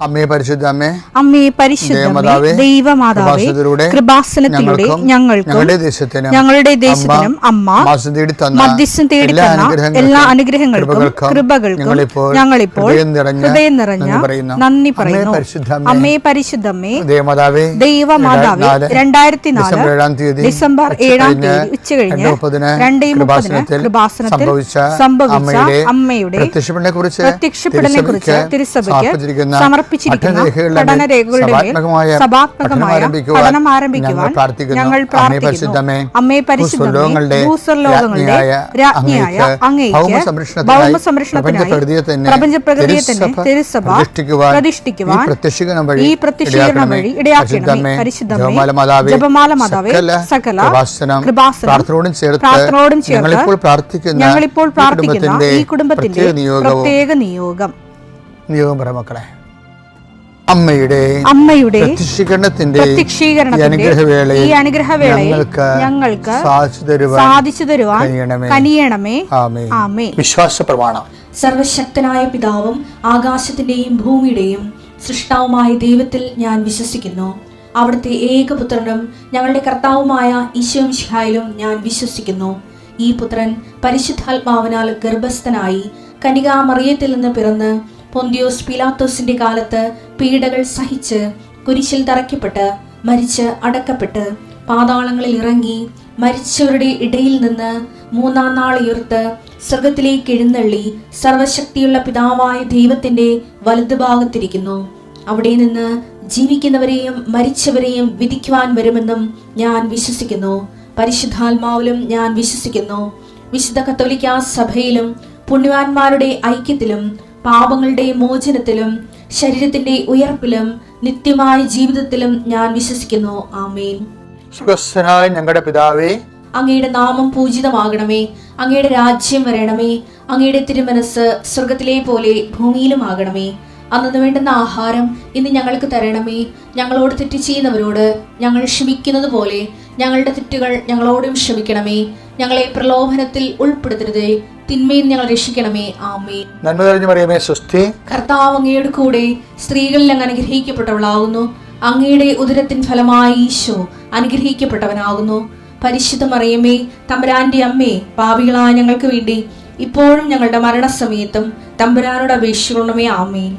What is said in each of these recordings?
അമ്മേ പരിശുദ്ധ അമ്മേ പരിശുദ്ധമേ ദൈവമാതാവേ കൃപാസനത്തിലൂടെ ഞങ്ങളുടെ ദേശത്തിനും അമ്മ മധ്യസ്ഥം തേടി തന്ന എല്ലാ അനുഗ്രഹങ്ങൾക്കും കൃപകൾക്കും ഞങ്ങളിപ്പോൾ ഹൃദയം നിറഞ്ഞ നന്ദി പറയുന്നു. അമ്മേ പരിശുദ്ധമേ ദൈവമാതാവേ 2004 ഡിസംബർ 7 ഉച്ചകഴിഞ്ഞ് 2:30 കൃപാസനത്തിൽ സംഭവിച്ച അമ്മയുടെ പ്രത്യക്ഷപ്പെടലിനെ കുറിച്ച് തിരുസഭയ്ക്ക് സമർപ്പിച്ചിരിക്കുന്ന പഠനരേഖകളുടെ സഭാത്മകമായ പഠനം ആരംഭിക്കുവാൻ ഞങ്ങൾ പ്രാർത്ഥിക്കുന്നു. അമ്മേ പരിശുദ്ധമേ ഭൂസ്വർലോകങ്ങളുടെ രാജ്ഞിയായ അങ്ങേയ്ക്ക് ഭൗമസംരക്ഷണത്തിനായി പ്രപഞ്ചപ്രകൃതിയെ തന്നെ തിരുസഭ പ്രതിഷ്ഠിക്കുവാൻ ഈ പ്രത്യക്ഷീകരണം വഴി ഇടയാക്കണമേ. പരിശുദ്ധമേ ജപമാല മാതാവേ സകല കൃപാസനം പ്രാർത്ഥനയോടും ചേർത്ത് ഞങ്ങളിപ്പോൾ പ്രാർത്ഥിക്കുന്ന ഈ കുടുംബത്തിന്റെ പ്രത്യേക നിയോഗം മക്കളെ, അമ്മയുടെ പ്രത്യക്ഷീകരണത്തിന്റെ ഈ അനുഗ്രഹവേളയിൽ ഞങ്ങൾക്ക് സാധിച്ചു തരുവാൻ കനിയണമേ. ആമേൻ. വിശ്വാസ പ്രമാണം. സർവശക്തനായ പിതാവും ആകാശത്തിന്റെയും ഭൂമിയുടെയും സൃഷ്ടാവുമായ ദൈവത്തിൽ ഞാൻ വിശ്വസിക്കുന്നു. അവിടുത്തെ ഏകപുത്രനും ഞങ്ങളുടെ കർത്താവുമായ ഈശോ മിശിഹായിലും ഞാൻ വിശ്വസിക്കുന്നു. ഈ പുത്രൻ പരിശുദ്ധാത്മാവിനാൽ ഗർഭസ്ഥനായി കന്യകാമറിയത്തിൽ നിന്ന് പിറന്ന് പൊന്തിയോസ് പിലാത്തോസിന്റെ കാലത്ത് പീഡകൾ സഹിച്ച് കുരിശിൽ തറയ്ക്കപ്പെട്ട് മരിച്ച് അടക്കപ്പെട്ട് പാതാളങ്ങളിൽ ഇറങ്ങി മരിച്ചവരുടെ ഇടയിൽ നിന്ന് 3-ാം നാൾ ഉയർത്ത് സ്വർഗത്തിലേക്ക് എഴുന്നള്ളി സർവശക്തിയുള്ള പിതാവായ ദൈവത്തിന്റെ വലതുഭാഗത്തിരിക്കുന്നു. അവിടെ നിന്ന് ജീവിക്കുന്നവരെയും മരിച്ചവരെയും വിധിക്കുവാൻ വരുമെന്നും ഞാൻ വിശ്വസിക്കുന്നു. പരിശുദ്ധാത്മാവിലും ഞാൻ വിശ്വസിക്കുന്നു. വിശുദ്ധ കത്തോലിക്കാ സഭയിലും പുണ്യവാന്മാരുടെ ഐക്യത്തിലും പാപങ്ങളുടെ മോചനത്തിലും ശരീരത്തിന്റെ ഉയർപ്പിലും നിത്യമായ ജീവിതത്തിലും ഞാൻ വിശ്വസിക്കുന്നു. ആമേൻ. സ്വർഗ്ഗസ്ഥനായ ഞങ്ങളുടെ പിതാവേ, അങ്ങയുടെ നാമം പൂജിതമാകണമേ. അങ്ങയുടെ രാജ്യം വരണമേ. അങ്ങയുടെ തിരുമനസ് സ്വർഗത്തിലെ പോലെ ഭൂമിയിലുമാകണമേ. അന്നു വേണ്ടുന്ന ആഹാരം ഇന്ന് ഞങ്ങൾക്ക് തരണമേ. ഞങ്ങളോട് തെറ്റ് ചെയ്യുന്നവരോട് ഞങ്ങൾ ക്ഷമിക്കുന്നത് പോലെ ഞങ്ങളുടെ തെറ്റുകൾ ഞങ്ങളോടും ക്ഷമിക്കണമേ. ഞങ്ങളെ പ്രലോഭനത്തിൽ ഉൾപ്പെടുത്തരുതേ, തിന്മയിൽ ഞങ്ങൾ രക്ഷിക്കണമേ. ആമേൻ. നന്മ നിറഞ്ഞ മറിയമേ സ്വസ്തി, കർത്താവ് അങ്ങയുടെ കൂടെ സ്ത്രീകളിൽ അങ്ങ് അനുഗ്രഹിക്കപ്പെട്ടവളാകുന്നു. അങ്ങയുടെ ഉദരത്തിൻ ഫലമായി ഈശോ അനുഗ്രഹിക്കപ്പെട്ടവനാകുന്നു. പരിശുദ്ധ മറിയമേ തമ്പുരാന്റെ അമ്മേ, പാപികളായ ഞങ്ങൾക്ക് വേണ്ടി ഇപ്പോഴും ഞങ്ങളുടെ മരണസമയത്തും തമ്പുരാനോട് അപേക്ഷിക്കണമേ. ആമേൻ.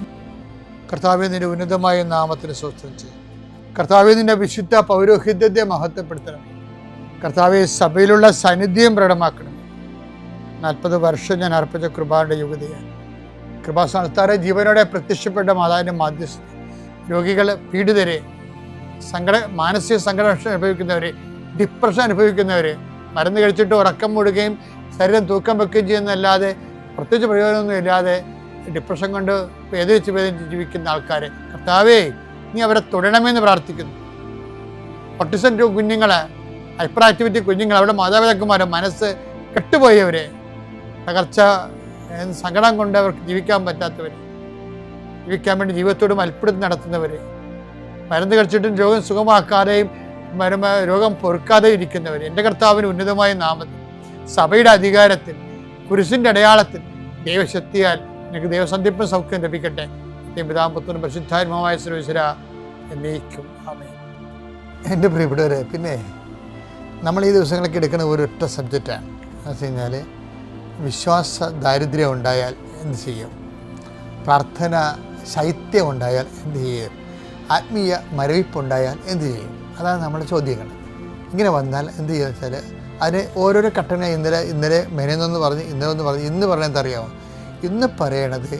കർത്താവേ, നിന്റെ ഉന്നതമായ നാമത്തിന് സ്തോത്രം ചെയ്യും. കർത്താവേ, നിന്റെ വിശുദ്ധ പൗരോഹിത്യത്തെ മഹത്വപ്പെടുത്തണം. കർത്താവെ, സഭയിലുള്ള സാന്നിധ്യം പ്രകടമാക്കണം. 40 വർഷം ഞാൻ അർപ്പിച്ച കൃപാന്റെ യുഗതയാണ്. കൃപാസ്ഥാനത്താറെ ജീവനോടെ പ്രത്യക്ഷപ്പെട്ട മാതാവിൻ്റെ മാധ്യസ്ഥ രോഗികൾ, പീഡിതരെ, മാനസിക സംഘടന അനുഭവിക്കുന്നവരെ, ഡിപ്രഷൻ അനുഭവിക്കുന്നവരെ, മരുന്ന് കഴിച്ചിട്ട് ഉറക്കം മൂടുകയും ശരീരം തൂക്കം വെക്കുകയും ചെയ്യുന്നതല്ലാതെ പ്രത്യേകിച്ച് പ്രയോജനമൊന്നും ഇല്ലാതെ ഡിപ്രഷൻ കൊണ്ട് വേദനിച്ച് ജീവിക്കുന്ന ആൾക്കാരെ കർത്താവേ, നീ അവരെ തൊടണമെന്ന് പ്രാർത്ഥിക്കുന്നു. ഓട്ടിസം കുഞ്ഞുങ്ങളെ, ഹൈപ്പർ ആക്ടിവിറ്റി കുഞ്ഞുങ്ങൾ, അവരുടെ മാതാപിതാക്കന്മാരെ മനസ്സ് കെട്ടുപോയവരെ, തകർച്ച സങ്കടം കൊണ്ട് അവർക്ക് ജീവിക്കാൻ പറ്റാത്തവർ, ജീവിക്കാൻ വേണ്ടി ജീവിതത്തോട് മൽപ്പിടുത്തം നടത്തുന്നവർ, മരുന്ന് കഴിച്ചിട്ടും രോഗം സുഖമാക്കാതെയും രോഗം പൊറുക്കാതെയും ഇരിക്കുന്നവർ, എൻ്റെ കർത്താവിന് ഉന്നതമായ നാമത്തിൽ സഭയുടെ അധികാരത്തിൽ കുരിശിൻ്റെ അടയാളത്തിൽ ദൈവശക്തിയാൽ എനിക്ക് ദൈവസന്ധിപ്പും സൗഖ്യം ലഭിക്കട്ടെ. പിതാപുത്രനും പരിശുദ്ധാത്മാവായ സർവ്വേശ്വര എന്നേക്കും ആമേൻ. എൻ്റെ പ്രിയപ്പെട്ടവരെ, പിന്നെ നമ്മൾ ഈ ദിവസങ്ങളൊക്കെ എടുക്കുന്ന ഒരൊറ്റ സബ്ജക്റ്റാണ്. എന്ന് വെച്ച് കഴിഞ്ഞാൽ വിശ്വാസ ദാരിദ്ര്യം ഉണ്ടായാൽ എന്ത് ചെയ്യും, പ്രാർത്ഥന ശൈത്യം ഉണ്ടായാൽ എന്ത് ചെയ്യും, ആത്മീയ മരവിപ്പുണ്ടായാൽ എന്ത് ചെയ്യും, അതാണ് നമ്മുടെ ചോദ്യങ്ങൾ. ഇങ്ങനെ വന്നാൽ എന്ത് ചെയ്യുക വെച്ചാൽ അതിന് ഓരോരോ ഘട്ടന ഇന്നലെ മെനയെന്നൊന്ന് പറഞ്ഞ് ഇന്നലെ പറഞ്ഞ് ഇന്ന് പറയണത് അറിയാമോ? ഇന്ന് പറയണത്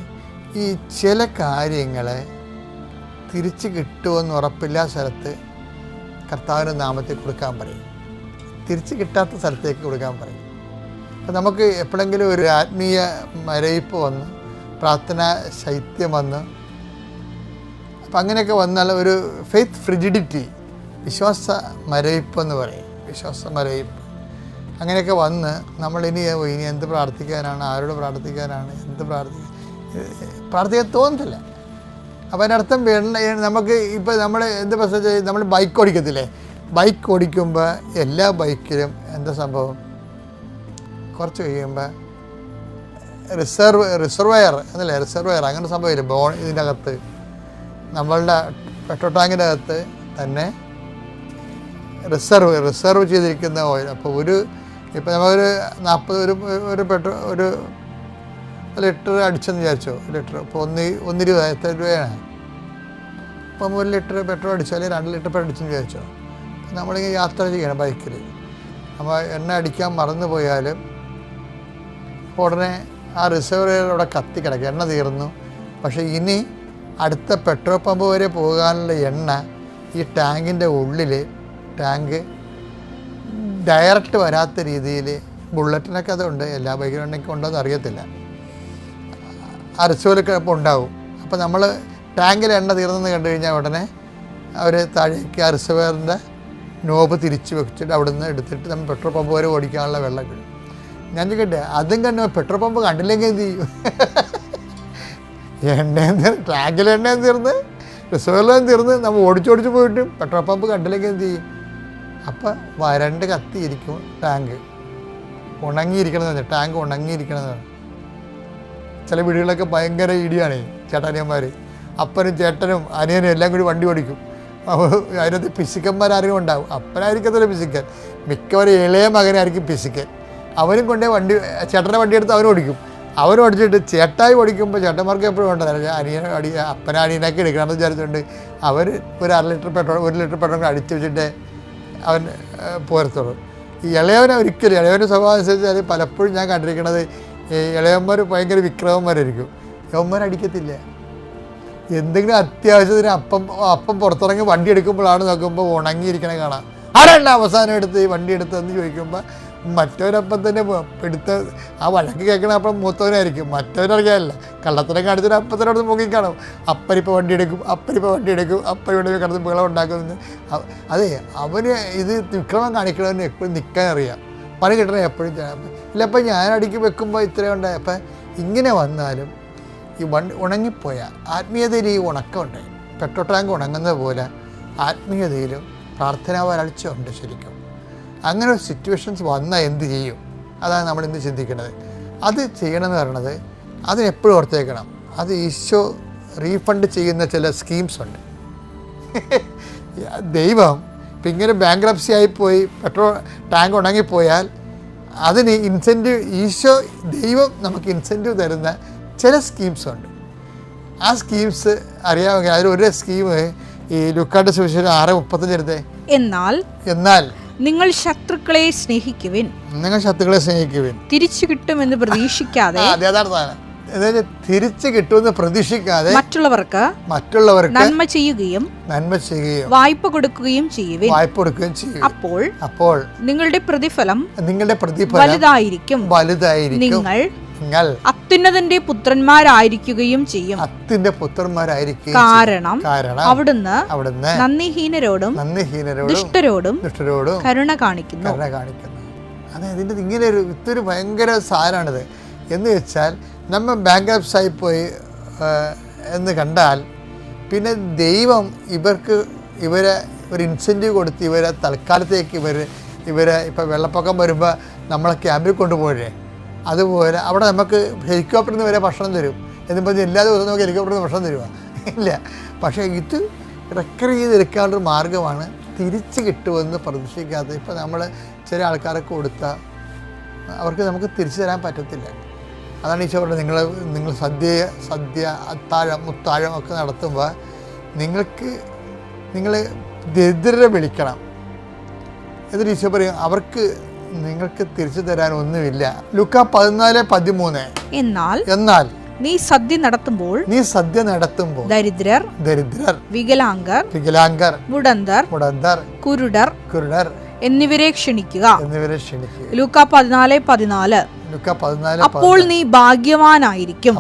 ഈ ചില കാര്യങ്ങളെ തിരിച്ച് കിട്ടുമെന്ന് ഉറപ്പില്ലാത്ത സ്ഥലത്ത് കർത്താവിൻ്റെ നാമത്തിൽ കൊടുക്കാൻ പറയും, തിരിച്ച് കിട്ടാത്ത സ്ഥലത്തേക്ക് കൊടുക്കാൻ പറയും. അപ്പം നമുക്ക് എപ്പോഴെങ്കിലും ഒരു ആത്മീയ മരയിപ്പ് വന്ന് പ്രാർത്ഥന ശൈത്യം വന്ന് അപ്പം അങ്ങനെയൊക്കെ വന്നാൽ ഒരു ഫെയ്ത്ത് ഫ്രിജിഡിറ്റി, വിശ്വാസ മരയിപ്പ് എന്ന് പറയും, വിശ്വാസ മരയിപ്പ്. അങ്ങനെയൊക്കെ വന്ന് നമ്മളിനി എന്ത് പ്രാർത്ഥിക്കാനാണ്, ആരോട് പ്രാർത്ഥിക്കാനാണ്, എന്ത് പ്രാർത്ഥിക്കാൻ തോന്നുന്നില്ല. അപ്പോൾ അതിനർത്ഥം നമുക്ക് ഇപ്പോൾ നമ്മൾ ബൈക്ക് ഓടിക്കത്തില്ലേ, ബൈക്ക് ഓടിക്കുമ്പോൾ എല്ലാ ബൈക്കിലും എന്താ സംഭവം, കുറച്ച് കഴിയുമ്പോൾ റിസർവയർ അങ്ങനെ സംഭവമില്ല, ഇതിൻ്റെ അകത്ത് നമ്മളുടെ പെട്രോൾ ടാങ്കിൻ്റെ അകത്ത് തന്നെ റിസർവ് ചെയ്തിരിക്കുന്ന ഓയിൽ. അപ്പോൾ ഇപ്പോൾ നമ്മളൊരു 40 ഒരു ലിറ്റർ അടിച്ചെന്ന് വിചാരിച്ചോ, ലിറ്റർ ഇപ്പോൾ 1.20 എത്ര രൂപയാണ്? ഇപ്പം 1 ലിറ്റർ പെട്രോൾ അടിച്ചോ അല്ലെങ്കിൽ 2 ലിറ്റർ പെട്രോൾ അടിച്ചെന്ന് വിചാരിച്ചോ. നമ്മളിങ്ങനെ യാത്ര ചെയ്യണം ബൈക്കിൽ, അപ്പോൾ എണ്ണ അടിക്കാൻ മറന്നു പോയാലും ഉടനെ ആ റിസർവറിൽ അവിടെ കത്തി കിടക്കുക, എണ്ണ തീർന്നു. പക്ഷേ ഇനി അടുത്ത പെട്രോൾ പമ്പ് വരെ പോകാനുള്ള എണ്ണ ഈ ടാങ്കിൻ്റെ ഉള്ളിൽ, ടാങ്ക് ഡയറക്റ്റ് വരാത്ത രീതിയിൽ, ബുള്ളറ്റിനൊക്കെ അതുണ്ട്, എല്ലാ ബൈക്കിനുണ്ടെങ്കിൽ ഉണ്ടോ എന്ന് അറിയത്തില്ല, ആ റിസർവറിൽ ഇപ്പോൾ ഉണ്ടാവും. അപ്പോൾ നമ്മൾ ടാങ്കിൽ എണ്ണ തീർന്നെന്ന് കണ്ടു കഴിഞ്ഞാൽ ഉടനെ അവർ താഴേക്ക് ആ റിസർവറിൻ്റെ നോബ് തിരിച്ച് വെച്ചിട്ട് അവിടെ നിന്ന് എടുത്തിട്ട് നമ്മൾ പെട്രോൾ പമ്പ് വരെ ഓടിക്കാനുള്ള വെള്ളം കിട്ടും. ഞാൻ ചോദിക്കട്ടെ, അതും കണ്ടു പെട്രോൾ പമ്പ് കണ്ടില്ലെങ്കിൽ എന്ത് ചെയ്യും? എണ്ണയും ടാങ്കിൽ എണ്ണയും തീർന്ന് റിസർവറിലും തീർന്ന് നമ്മൾ ഓടിച്ചോടിച്ച് പോയിട്ടും പെട്രോൾ പമ്പ് കണ്ടില്ലെങ്കിൽ എന്ത് ചെയ്യും? അപ്പം വരണ്ട് കത്തിയിരിക്കും ടാങ്ക്, ഉണങ്ങിയിരിക്കണമെന്ന്. ടാങ്ക് ഉണങ്ങിയിരിക്കണമെന്നാണ്. ചില വീടുകളിലൊക്കെ ഭയങ്കര ഇടിയാണ് ചേട്ടാനിയന്മാർ, അപ്പനും ചേട്ടനും അനിയനും എല്ലാം കൂടി വണ്ടി ഓടിക്കും. അപ്പോൾ അതിനകത്ത് പിശുക്കന്മാരാരും ഉണ്ടാവും. അപ്പനായിരിക്കത്തില്ല പിശുക്കൻ, മിക്കവരും ഇളയ മകനായിരിക്കും പിശുക്കൻ. അവനും കൊണ്ടേ ചേട്ടൻ്റെ വണ്ടി എടുത്ത് അവനും ഓടിക്കും. അവരോടിച്ചിട്ട് ചേട്ടായി ഓടിക്കുമ്പോൾ ചേട്ടന്മാർക്ക് എപ്പോഴും ഉണ്ടെന്ന് അപ്പനനിയനൊക്കെ എടുക്കണമെന്ന് വിചാരിച്ചുകൊണ്ട് അവർ ഒരു 1 ലിറ്റർ പെട്രോൾ അടിച്ചു വെച്ചിട്ട് അവൻ പോരത്തുള്ളൂ. ഈ ഇളയവനെ ഒരിക്കലും, ഇളയവൻ്റെ സ്വഭാവം അനുസരിച്ചാൽ പലപ്പോഴും ഞാൻ കണ്ടിരിക്കുന്നത് ഈ ഇളയന്മാർ ഭയങ്കര വിക്രമന്മാരായിരിക്കും. യവന്മാരടിക്കത്തില്ല. എന്തെങ്കിലും അത്യാവശ്യത്തിന് അപ്പം പുറത്തിറങ്ങി വണ്ടി എടുക്കുമ്പോഴാണ് നോക്കുമ്പോൾ ഉണങ്ങിയിരിക്കണേ കാണാം. ആരാണ് അവസാനം എടുത്ത് ഈ വണ്ടി എടുത്തതെന്ന് ചോദിക്കുമ്പോൾ മറ്റവരപ്പം തന്നെ എടുത്ത് ആ വഴക്ക് കേൾക്കണ അപ്പം മൂത്തവനായിരിക്കും, മറ്റവനറിയാമല്ല. കള്ളത്തരം കാണിച്ചിട്ട് അപ്പത്തിനോട് മുങ്ങിക്കാണും. അപ്പനിപ്പോൾ വണ്ടി എടുക്കും, അപ്പനിവിടെ കിടന്ന് ബഹളം ഉണ്ടാക്കുമെന്ന്. അതെ, അവന് ഇത് വിക്രമം കാണിക്കണമെന്ന് എപ്പോഴും നിൽക്കാൻ അറിയാം, പണി കിട്ടണേ എപ്പോഴും. ഇല്ല, അപ്പം ഞാൻ അടിക്ക് വെക്കുമ്പോൾ ഇത്രയും ഉണ്ടായി. അപ്പം ഇങ്ങനെ വന്നാലും ഈ വണ്ടി ഉണങ്ങിപ്പോയ ആത്മീയതയിൽ ഈ ഉണക്കമുണ്ട്. പെട്രോൾ ടാങ്ക് ഉണങ്ങുന്നത് പോലെ ആത്മീയതയിലും പ്രാർത്ഥനാ വരൾച്ച ഉണ്ട് ശരിക്കും. അങ്ങനെ ഒരു സിറ്റുവേഷൻസ് വന്നാൽ എന്ത് ചെയ്യും? അതാണ് നമ്മളിന്ന് ചിന്തിക്കുന്നത്. അത് ചെയ്യണമെന്ന് പറയുന്നത് അതിനെപ്പോഴും ഓർത്തേക്കണം, അത് ഈശോ റീഫണ്ട് ചെയ്യുന്ന ചില സ്കീംസ് ഉണ്ട്. ദൈവം ഇപ്പം ഇങ്ങനെ ബാങ്ക്രപ്സി ആയിപ്പോയി പെട്രോൾ ടാങ്ക് ഉണങ്ങിപ്പോയാൽ അതിന് ഇൻസെൻറ്റീവ് ദൈവം നമുക്ക് ഇൻസെൻറ്റീവ് തരുന്ന ചില സ്കീംസ് ഉണ്ട്. ആ സ്കീംസ് അറിയാമെങ്കിൽ അതിലൊരു സ്കീം ഈ ലൂക്കായുടെ സുവിശേഷം 6:35 എടുത്തേ. എന്നാൽ നിങ്ങൾ ശത്രുക്കളെ സ്നേഹിക്കുവിൻ, തിരിച്ചു കിട്ടുമെന്ന് പ്രതീക്ഷിക്കാതെ, തിരിച്ചു കിട്ടുമെന്ന് പ്രതീക്ഷിക്കാതെ മറ്റുള്ളവർക്ക് നന്മ ചെയ്യുകയും വായ്പ കൊടുക്കുകയും ചെയ്യുവിൻ. അപ്പോൾ നിങ്ങളുടെ പ്രതിഫലം വലുതായിരിക്കും. നിങ്ങൾ അത്യുന്നതന്റെ പുത്രന്മാരായിരിക്കുകയും ചെയ്യും. കാരണം അവിടുന്ന് നന്ദിഹീനരോടും ദുഷ്ടരോടും കരുണ കാണിക്കുന്നു. അതെ, ഇതിൻ്റെ ഇങ്ങനെ ഇതൊരു ഭയങ്കര സാധനമാണിത്. എന്ന് വെച്ചാൽ നമ്മൾ ബാങ്ക്രപ്സി ആയിപ്പോയി എന്ന് കണ്ടാൽ പിന്നെ ദൈവം ഇവരെ ഒരു ഇൻസെൻറ്റീവ് കൊടുത്ത് ഇവരെ തൽക്കാലത്തേക്ക് ഇവരെ ഇപ്പോൾ വെള്ളപ്പൊക്കം വരുമ്പോൾ നമ്മളെ ക്യാമ്പിൽ കൊണ്ടുപോയേ, അതുപോലെ അവിടെ നമുക്ക് ഹെലികോപ്റ്ററിൽ നിന്ന് വരെ ഭക്ഷണം തരും. എന്ന് പറഞ്ഞാൽ എല്ലാ ദിവസവും നമുക്ക് ഹെലികോപ്റ്ററിൽ നിന്ന് ഭക്ഷണം തരുക ഇല്ല. പക്ഷേ ഇത് റിക്കവർ ചെയ്തെടുക്കാനുള്ളൊരു മാർഗ്ഗമാണ് തിരിച്ച് കിട്ടുമെന്ന് പ്രതീക്ഷിക്കാത്ത. ഇപ്പോൾ നമ്മൾ ചില ആൾക്കാർക്ക് കൊടുത്താൽ അവർക്ക് നമുക്ക് തിരിച്ചു തരാൻ പറ്റത്തില്ല. അതാണ് ഈശോ പറഞ്ഞത്, നിങ്ങൾ സദ്യ അത്താഴം മുത്താഴം ഒക്കെ നടത്തുമ്പോൾ നിങ്ങൾ ദരിദ്രരെ വിളിക്കണം. എന്നിട്ട് ഈശോ പറയും അവർക്ക് നിങ്ങൾക്ക് തിരിച്ചു തരാൻ ഒന്നുമില്ല. ലൂക്കാ 14:13. എന്നാൽ നീ സദ്യ നടത്തുമ്പോൾ ദരിദ്രർ, വികലാംഗർ, മുടന്തർ, കുരുടർ എന്നിവരെ ക്ഷണിക്കുക. ലൂക്കാ 14:14. അപ്പോൾ നീ ഭാഗ്യവാനായിരിക്കും,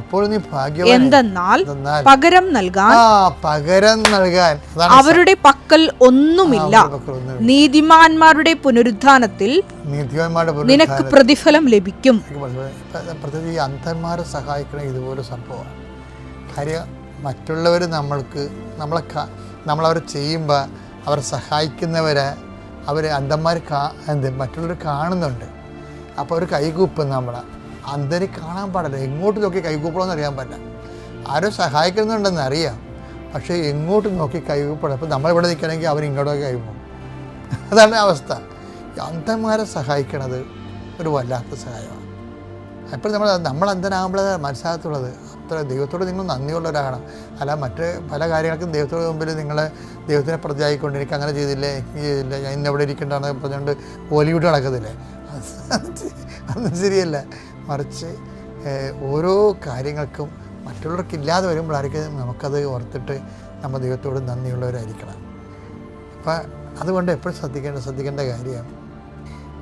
എന്തെന്നാൽ പകരം നൽകാൻ അവരുടെ പക്കൽ ഒന്നുമില്ല. നീതിമാന്മാരുടെ പുനരുത്ഥാനത്തിൽ നിനക്ക് പ്രതിഫലം ലഭിക്കും. അന്ധന്മാരെ സഹായിക്കണം ഇതുപോലെ സംഭവമാണ്. കാര്യം മറ്റുള്ളവർ നമ്മളവരെ ചെയ്യുമ്പോൾ അവരെ സഹായിക്കുന്നവരെ അന്ധന്മാർ മറ്റുള്ളവർ കാണുന്നുണ്ട്. അപ്പോൾ അവർ കൈകൂപ്പും. അന്ധന് കാണാൻ പാടില്ല, എങ്ങോട്ട് നോക്കി കൈകൂപ്പണമെന്ന് അറിയാൻ പറ്റില്ല. ആരോ സഹായിക്കുന്നുണ്ടെന്ന് അറിയാം, പക്ഷേ എങ്ങോട്ട് നോക്കി കൈവിപ്പെടും. അപ്പോൾ നമ്മളിവിടെ നിൽക്കണമെങ്കിൽ അവർ ഇങ്ങോട്ടൊക്കെ കൈവിടും. അതാണ് അവസ്ഥ. അന്ധന്മാരെ സഹായിക്കണത് ഒരു വല്ലാത്ത സഹായമാണ്. അപ്പോൾ നമ്മളെന്തിനാകുമ്പോഴേ മനസ്സിലാകത്തുള്ളത്. അത്ര ദൈവത്തോട് നിങ്ങൾ നന്ദിയുള്ളവരാകണം. അല്ല മറ്റ് പല കാര്യങ്ങൾക്കും ദൈവത്തോട് മുമ്പിൽ നിങ്ങൾ ദൈവത്തിനെ പ്രതിയായിക്കൊണ്ട് എനിക്ക് അങ്ങനെ ചെയ്തില്ലേ, എനിക്ക് ചെയ്തില്ല, ഞാൻ ഇന്നെവിടെ ഇരിക്കേണ്ടതെന്ന് പറഞ്ഞുകൊണ്ട് ബോളിവുഡ് നടക്കത്തില്ലേ, അതൊന്നും ശരിയല്ല. മറിച്ച് ഓരോ കാര്യങ്ങൾക്കും മറ്റുള്ളവർക്കില്ലാതെ വരുമ്പോഴായിരിക്കും നമുക്കത് ഓർത്തിട്ട് നമ്മൾ ദൈവത്തോട് നന്ദിയുള്ളവരായിരിക്കണം. അപ്പം അതുകൊണ്ട് എപ്പോഴും ശ്രദ്ധിക്കേണ്ട കാര്യം,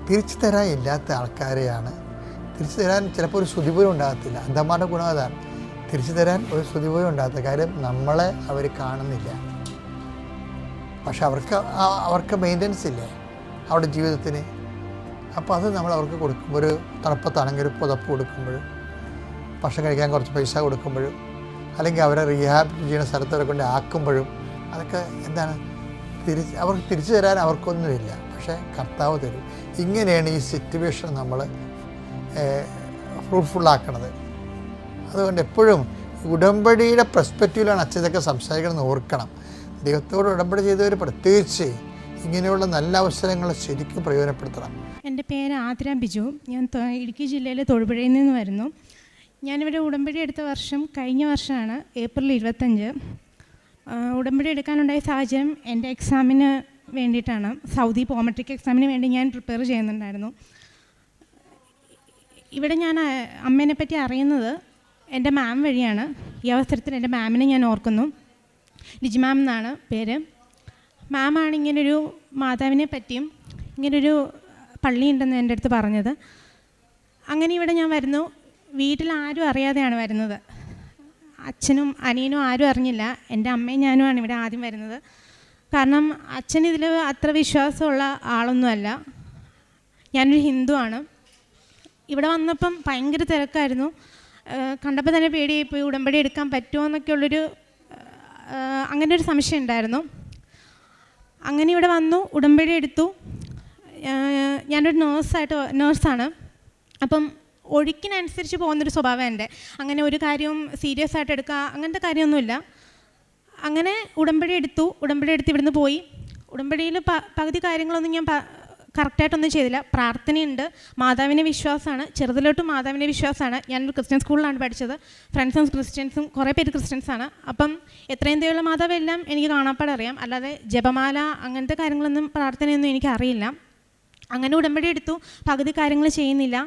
തിരിച്ചു തരാൻ ഇല്ലാത്ത ആൾക്കാരെയാണ്. തിരിച്ചു തരാൻ ചിലപ്പോൾ ഒരു സ്തുതി പോലും ഉണ്ടാകത്തില്ല. അന്ധന്മാരുടെ ഗുണം അതാണ്, തിരിച്ചു തരാൻ ഒരു സ്തുതി പോലും ഉണ്ടാകാത്ത കാര്യം നമ്മളെ അവർ കാണുന്നില്ല. പക്ഷെ അവർക്ക് മെയിൻ്റനൻസ് ഇല്ലേ അവരുടെ ജീവിതത്തിന്. അപ്പോൾ അത് നമ്മൾ അവർക്ക് കൊടുക്കുമ്പോൾ, ഒരു തണുപ്പത്താണെങ്കിൽ ഒരു പുതപ്പ് കൊടുക്കുമ്പോഴും, ഭക്ഷണം കഴിക്കാൻ കുറച്ച് പൈസ കൊടുക്കുമ്പോഴും, അല്ലെങ്കിൽ അവരെ റീഹാബ് ചെയ്യുന്ന സ്ഥലത്ത് അവരെ കൊണ്ട് ആക്കുമ്പോഴും, അതൊക്കെ എന്താണ്, അവർക്ക് തിരിച്ചു തരാൻ അവർക്കൊന്നുമില്ല. പക്ഷേ കർത്താവ് തരും. ഇങ്ങനെയാണ് ഈ സിറ്റുവേഷൻ നമ്മൾ ഫ്രൂട്ട്ഫുള്ളാക്കണത്. അതുകൊണ്ട് എപ്പോഴും ഉടമ്പടിയുടെ പെർസ്പെക്റ്റീവിലാണ് അച്ഛൻ ഇതൊക്കെ സംസാരിക്കണമെന്ന് ഓർക്കണം. ദൈവത്തോട് ഉടമ്പടി ചെയ്തവർ പ്രത്യേകിച്ച് ഇങ്ങനെയുള്ള നല്ല അവസരങ്ങൾ ശരിക്കും പ്രയോജനപ്പെടുത്തണം. എൻ്റെ പേര് ആതിര ബിജു. ഞാൻ ഇടുക്കി ജില്ലയിലെ തൊടുപുഴയിൽ നിന്ന് വരുന്നു. ഞാനിവിടെ ഉടമ്പടി എടുത്ത വർഷം കഴിഞ്ഞ വർഷമാണ്, ഏപ്രിൽ 25. ഉടമ്പടി എടുക്കാനുണ്ടായ സാഹചര്യം എൻ്റെ എക്സാമിന് വേണ്ടിയിട്ടാണ്. സൗദി പോമെട്രിക് എക്സാമിന് വേണ്ടി ഞാൻ പ്രിപ്പയർ ചെയ്യുന്നുണ്ടായിരുന്നു. ഇവിടെ ഞാൻ അമ്മേനെ പറ്റി അറിയുന്നത് എൻ്റെ മാം വഴിയാണ്. ഈ അവസരത്തിൽ എൻ്റെ മാമിനെ ഞാൻ ഓർക്കുന്നു. ലിജി മാം എന്നാണ് പേര്. മാമാണ് ഇങ്ങനൊരു മാതാവിനെ പറ്റിയും ഇങ്ങനൊരു പള്ളിയുണ്ടെന്ന് എൻ്റെ അടുത്ത് പറഞ്ഞത്. അങ്ങനെ ഇവിടെ ഞാൻ വരുന്നു. വീട്ടിൽ ആരും അറിയാതെയാണ് വരുന്നത്. അച്ഛനും അനിയനും ആരും അറിഞ്ഞില്ല. എൻ്റെ അമ്മയും ഞാനുമാണ് ഇവിടെ ആദ്യം വരുന്നത്. കാരണം അച്ഛൻ ഇതിൽ അത്ര വിശ്വാസമുള്ള ആളൊന്നുമല്ല. ഞാനൊരു ഹിന്ദുവാണ്. ഇവിടെ വന്നപ്പം ഭയങ്കര തിരക്കായിരുന്നു. കണ്ടപ്പോൾ തന്നെ പേടിയായിപ്പോയി, ഉടമ്പടി എടുക്കാൻ പറ്റുമോ എന്നൊക്കെയുള്ളൊരു അങ്ങനെ ഒരു സംശയം ഉണ്ടായിരുന്നു. അങ്ങനെ ഇവിടെ വന്നു, ഉടമ്പടി എടുത്തു. ഞാനൊരു നേഴ്സാണ്. അപ്പം ഒഴുക്കിനനുസരിച്ച് പോകുന്നൊരു സ്വഭാവം എൻ്റെ. അങ്ങനെ ഒരു കാര്യവും സീരിയസ് ആയിട്ട് എടുക്കുക അങ്ങനത്തെ കാര്യമൊന്നുമില്ല. അങ്ങനെ ഉടമ്പടി എടുത്ത് ഇവിടുന്ന് പോയി. ഉടമ്പടിയിൽ പകുതി കാര്യങ്ങളൊന്നും ഞാൻ കറക്റ്റായിട്ടൊന്നും ചെയ്തില്ല. പ്രാർത്ഥനയുണ്ട്, മാതാവിനെ വിശ്വാസമാണ്, ചെറുതിലോട്ടും മാതാവിനെ വിശ്വാസമാണ്. ഞാനൊരു ക്രിസ്ത്യൻ സ്കൂളിലാണ് പഠിച്ചത്. ഫ്രണ്ട്സും ക്രിസ്ത്യൻസും കുറേ പേര് ക്രിസ്ത്യൻസാണ്. അപ്പം എത്രയും ദയുള്ള മാതാവെല്ലാം എനിക്ക് കാണാപ്പാടെ അറിയാം. അല്ലാതെ ജപമാല അങ്ങനത്തെ കാര്യങ്ങളൊന്നും പ്രാർത്ഥനയൊന്നും എനിക്കറിയില്ല. അങ്ങനെ ഉടമ്പടി എടുത്തു, പകുതി കാര്യങ്ങൾ ചെയ്യുന്നില്ല.